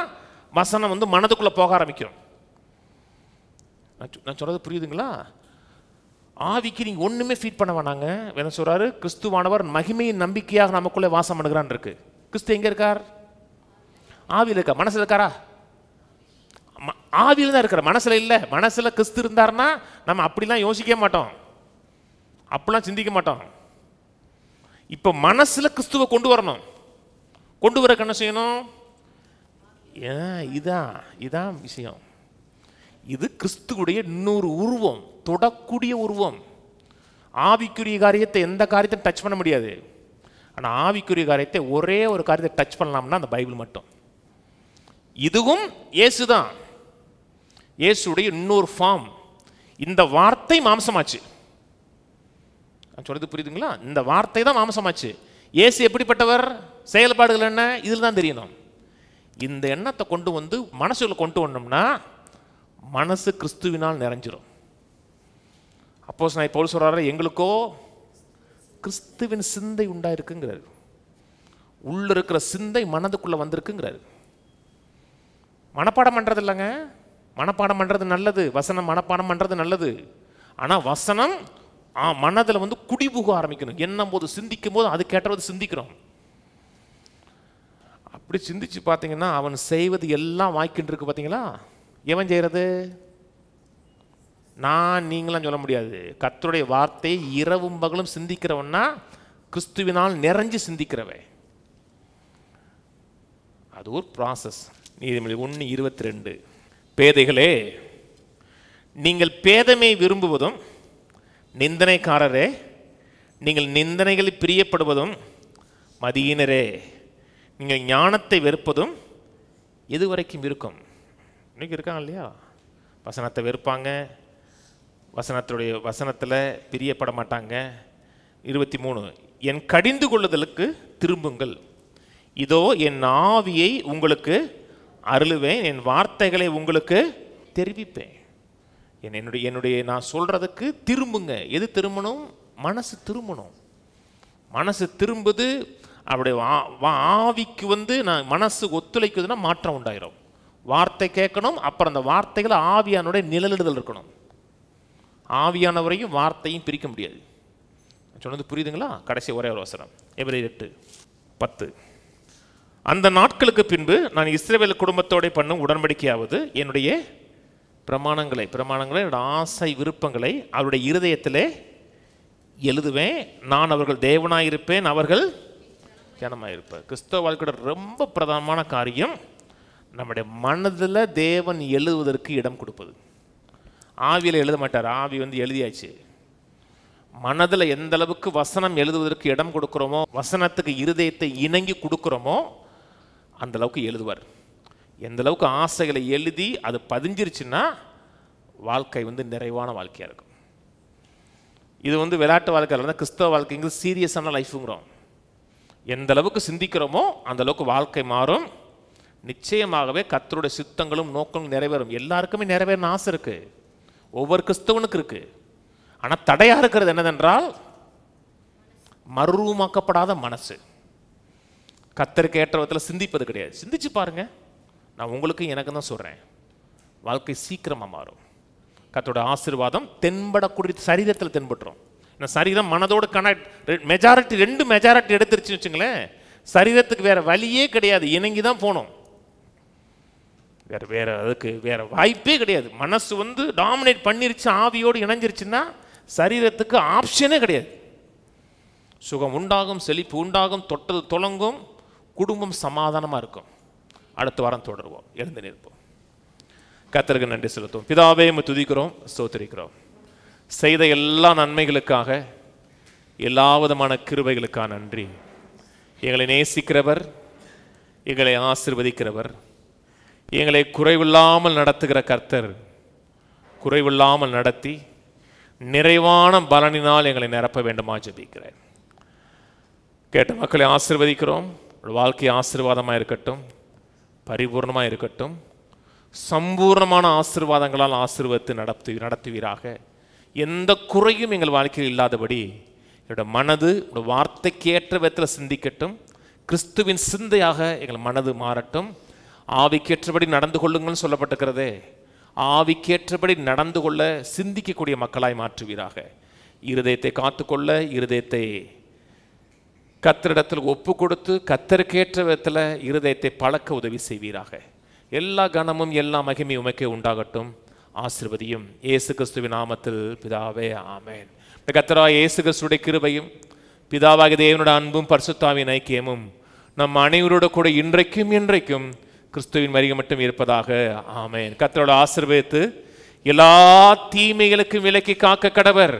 வசனம் வந்து மனதுக்குள்ளே போக ஆரம்பிக்கும். நான் சொல்கிறது புரியுதுங்களா? ஆவிக்கு நீங்கள் ஒன்றுமே ஃபீட் பண்ண வேணாங்க. வேணும் சொல்கிறாரு, கிறிஸ்துவானவர் மகிமையின் நம்பிக்கையாக நமக்குள்ளே வாசம் பண்ணுகிறான் இருக்கு. கிறிஸ்து எங்கே இருக்கார்? ஆவியில் இருக்கா? மனசில் இருக்காரா? ஆவியில் தான் இருக்கிற, மனசில் இல்லை. மனசில் கிறிஸ்து இருந்தார்னா நம்ம அப்படிலாம் யோசிக்க மாட்டோம், அப்படிலாம் சிந்திக்க மாட்டோம். இப்போ மனசில் கிறிஸ்துவை கொண்டு வரணும். கொண்டு வரக்கு என்ன செய்யணும்? இதான் விஷயம். இது கிறிஸ்துவுடைய இன்னொரு உருவம், தொடக்கூடிய உருவம். ஆவிக்குரிய காரியத்தை எந்த காரியத்தை டச் பண்ண முடியாது. ஆனால் ஆவிக்குரிய காரியத்தை ஒரே ஒரு காரியத்தை டச் பண்ணலாம்னா அந்த பைபிள் மட்டும். இதுவும் இயேசு தான், இயேசுடைய இன்னொரு ஃபார்ம். இந்த வார்த்தை மாம்சமாச்சு. நான் சொல்றது புரியுதுங்களா? இந்த வார்த்தை தான் மாம்சமாச்சு. இயேசு எப்படிப்பட்டவர், செயல்பாடுகள் என்ன, இதில் தான் தெரியணும். இந்த எண்ணத்தை கொண்டு வந்து மனசுல கொண்டு வந்தோம்னா மனசு கிறிஸ்துவினால் நிறைஞ்சிடும். அப்போஸ்தலனாகிய பவுல் சொல்றாரு, எங்களுக்கோ கிறிஸ்துவின் சிந்தை உண்டாயிருக்குங்கிறார். உள்ள இருக்கிற சிந்தை மனதுக்குள்ள வந்திருக்குங்கிறார். மனப்பாடம் பண்றது இல்லைங்க. மனப்பாடம் பண்றது நல்லது, வசனம் மனப்பாடம் பண்றது நல்லது. ஆனால் வசனம் மனதில் வந்து குடிபுக ஆரம்பிக்கணும். எண்ணும் போது சிந்திக்கும் போது அது கேட்டவது சிந்திக்கிறோம். அப்படி சிந்திச்சு பார்த்தீங்கன்னா அவன் செய்வது எல்லாம் வாய்க்கின்னு இருக்கு. பார்த்தீங்களா? எவன் செய்கிறது? நீங்களாம் சொல்ல முடியாது. கர்த்தருடைய வார்த்தையை இரவும் பகலும் சிந்திக்கிறவன்னா கிறிஸ்துவினால் நிறைஞ்சு சிந்திக்கிறவன். அது ஒரு ப்ராசஸ். நீதிமொழி 1:22, பேதைகளே நீங்கள் பேதமை விரும்புவதும், நிந்தனைக்காரரே நீங்கள் நிந்தனைகளில் பிரியப்படுவதும், மதியினரே நீங்கள் ஞானத்தை வெறுப்பதும் எது வரைக்கும் இருக்கும்? இன்னைக்கு இருக்காங்க இல்லையா? வசனத்தை வெறுப்பாங்க, வசனத்தில் பிரியப்பட மாட்டாங்க. 23, என் கடிந்து கொள்ளுதலுக்கு திரும்புங்கள், இதோ என் ஆவியை உங்களுக்கு அருளுவேன், என் வார்த்தைகளை உங்களுக்கு தெரிவிப்பேன். என்னுடைய நான் சொல்றதுக்கு திரும்புங்க. எது திரும்பணும்? மனசு திரும்பணும். மனசு திரும்புது. அப்படி ஆவிக்கு வந்து நான் மனசு ஒத்துழைக்குதுன்னா மாற்றம் உண்டாயிரும். வார்த்தை கேட்கணும், அப்புறம் அந்த வார்த்தைகளை ஆவியானுடைய நிழலிடுதல் இருக்கணும். ஆவியானவரையும் வார்த்தையும் பிரிக்க முடியாது. சொன்னது புரியுதுங்களா? கடைசி ஒரே ஒரு வசனம், எபிரேயர் 8:10, அந்த நாட்களுக்கு பின்பு நான் இஸ்ரவேல் குடும்பத்தோட பண்ணும் உடன்படிக்கையாவது என்னுடைய பிரமாணங்களை என்னோட ஆசை விருப்பங்களை அவருடைய இருதயத்திலே எழுதுவேன். நான் அவர்கள் தேவனாயிருப்பேன், அவர்கள் ஜனமாயிருப்பார். கிறிஸ்தவ வாழ்க்கையோட ரொம்ப பிரதானமான காரியம் நம்முடைய மனதில் தேவன் எழுதுவதற்கு இடம் கொடுப்பது. ஆவியில் எழுத மாட்டார். ஆவி வந்து எழுதியாச்சு. மனதில் எந்த அளவுக்கு வசனம் எழுதுவதற்கு இடம் கொடுக்குறோமோ, வசனத்துக்கு இருதயத்தை இணங்கி கொடுக்குறோமோ அந்த அளவுக்கு எழுதுவார். எந்த அளவுக்கு ஆசைகளை எழுதி அது பதிஞ்சிருச்சுன்னா வாழ்க்கை வந்து நிறைவான வாழ்க்கையாக இருக்கும். இது வந்து விளையாட்டு வாழ்க்கையில் இருந்தால் கிறிஸ்தவ வாழ்க்கைங்கிறது சீரியஸான லைஃபுங்கிறோம். எந்த அளவுக்கு சிந்திக்கிறோமோ அந்த அளவுக்கு வாழ்க்கை மாறும். நிச்சயமாகவே கர்த்தருடைய சித்தங்களும் நோக்கங்களும் நிறைவேறும். எல்லாருக்குமே நிறைவேறின ஆசை இருக்குது, ஒவ்வொரு கிறிஸ்தவனுக்கு இருக்குது. ஆனால் தடையாக இருக்கிறது என்னதென்றால் மறுரூபமாக்கப்படாத மனசு. கர்த்தருக்கு ஏற்ற விதத்தில் சிந்திப்பது கிடையாது. சிந்திச்சு பாருங்க, நான் உங்களுக்கு எனக்கு தான் சொல்கிறேன், வாழ்க்கை சீக்கிரமாக மாறும். கர்த்தரோட ஆசீர்வாதம் தென்படக்கூடிய சரீரத்தில் தென்பட்டுரும். இந்த சரீரம் மனதோடு கனெக்ட், மெஜாரிட்டி 2 மெஜாரிட்டி எடுத்துருச்சுன்னு வச்சுங்களேன், சரீரத்துக்கு வேற வழியே கிடையாது, இணங்கி தான் போனோம். அதுக்கு வேற வாய்ப்பே கிடையாது. மனசு டாமினேட் பண்ணிருச்சு, ஆவியோடு இணைஞ்சிருச்சுன்னா சரீரத்துக்கு ஆப்ஷனே கிடையாது. சுகம் உண்டாகும், செழிப்பு உண்டாகும், தொட்டது தொடங்கும், குடும்பம் சமாதானமாக இருக்கும். அடுத்த வாரம் தொடருவோம். எழுந்து நிற்போம். கர்த்தருக்கு நன்றி செலுத்துவோம். பிதாவே, துதிக்கிறோம், ஸ்தோத்திரிக்கிறோம். செய்த எல்லா நன்மைகளுக்காக, எல்லா விதமான கிருபைகளுக்காக நன்றி. எங்களை நேசிக்கிறவர், எங்களை ஆசீர்வதிக்கிறவர், எங்களை குறைவில்லாமல் நடத்துகிற கர்த்தர் குறைவில்லாமல் நடத்தி நிறைவான பலனினால் எங்களை நிரப்ப வேண்டுமா ஜெபிக்கிறேன். கேட்ட மக்களை ஆசீர்வதிக்கிறோம். வாழ்க்கை ஆசீர்வாதமாக இருக்கட்டும், பரிபூர்ணமாக இருக்கட்டும், சம்பூர்ணமான ஆசீர்வாதங்களால் ஆசீர்வதித்து நடத்துவீராக. எந்த குறையும் எங்கள் வாழ்க்கையில் இல்லாதபடி என்னோட மனது வார்த்தைக்கேற்ற விதத்தில் சிந்திக்கட்டும். கிறிஸ்துவின் சிந்தையாக எங்கள் மனது மாறட்டும். ஆவிக்கேற்றபடி நடந்து கொள்ளுங்கள்னு சொல்லப்பட்டிருக்கிறதே, ஆவிக்கேற்றபடி நடந்து கொள்ள சிந்திக்கக்கூடிய மக்களாய் மாற்றுவீராக. இருதயத்தை காத்துக்கொள்ள, இருதயத்தை கர்த்தரிடத்தில் ஒப்பு கொடுத்து கர்த்தருக்கேற்ற விதத்தில் இருதயத்தை பழக்க உதவி செய்வீராக. எல்லா கனமும் எல்லா மகிமையும் உமக்கே உண்டாகட்டும். ஆசீர்வதியும் இயேசு கிறிஸ்துவின் நாமத்தில் பிதாவே, ஆமென். கர்த்தராகிய இயேசு கிறிஸ்துவின் கிருபையும் பிதாவாகிய தேவனுடைய அன்பும் பரிசுத்தாவின் ஐக்கியமும் நம் அனைவரோட கூட இன்றைக்கும் என்றைக்கும் கிறிஸ்துவின் வருகை மட்டும் இருப்பதாக. ஆமென். கர்த்தரோட ஆசீர்வதித்து எல்லா தீமைகளுக்கும் விலக்கி காக்க கடவர்.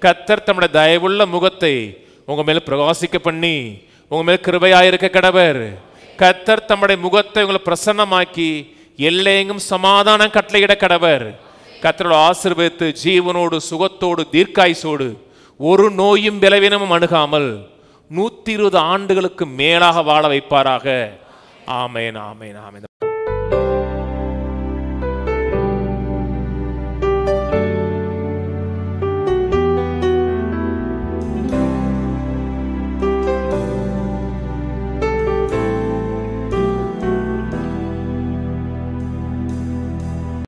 கர்த்தர் தம்முடைய தயவுள்ள முகத்தை உங்க மேல பிரகாசிக்க பண்ணி உங்க மேல கிருபையாயிருக்க கடவர். கர்த்தர் தம்முடைய முகத்தை உங்களை பிரசன்னமாக்கி எல்லையெங்கும் சமாதானம் கட்டளையிட கடவர். கர்த்தரோட ஆசீர்வதித்து ஜீவனோடு சுகத்தோடு தீர்க்காயுசோடு ஒரு நோயும் பலவீனமும் அணுகாமல் 120 ஆண்டுகளுக்கு மேலாக வாழ வைப்பாராக. ஆமென், ஆமென், ஆமென்.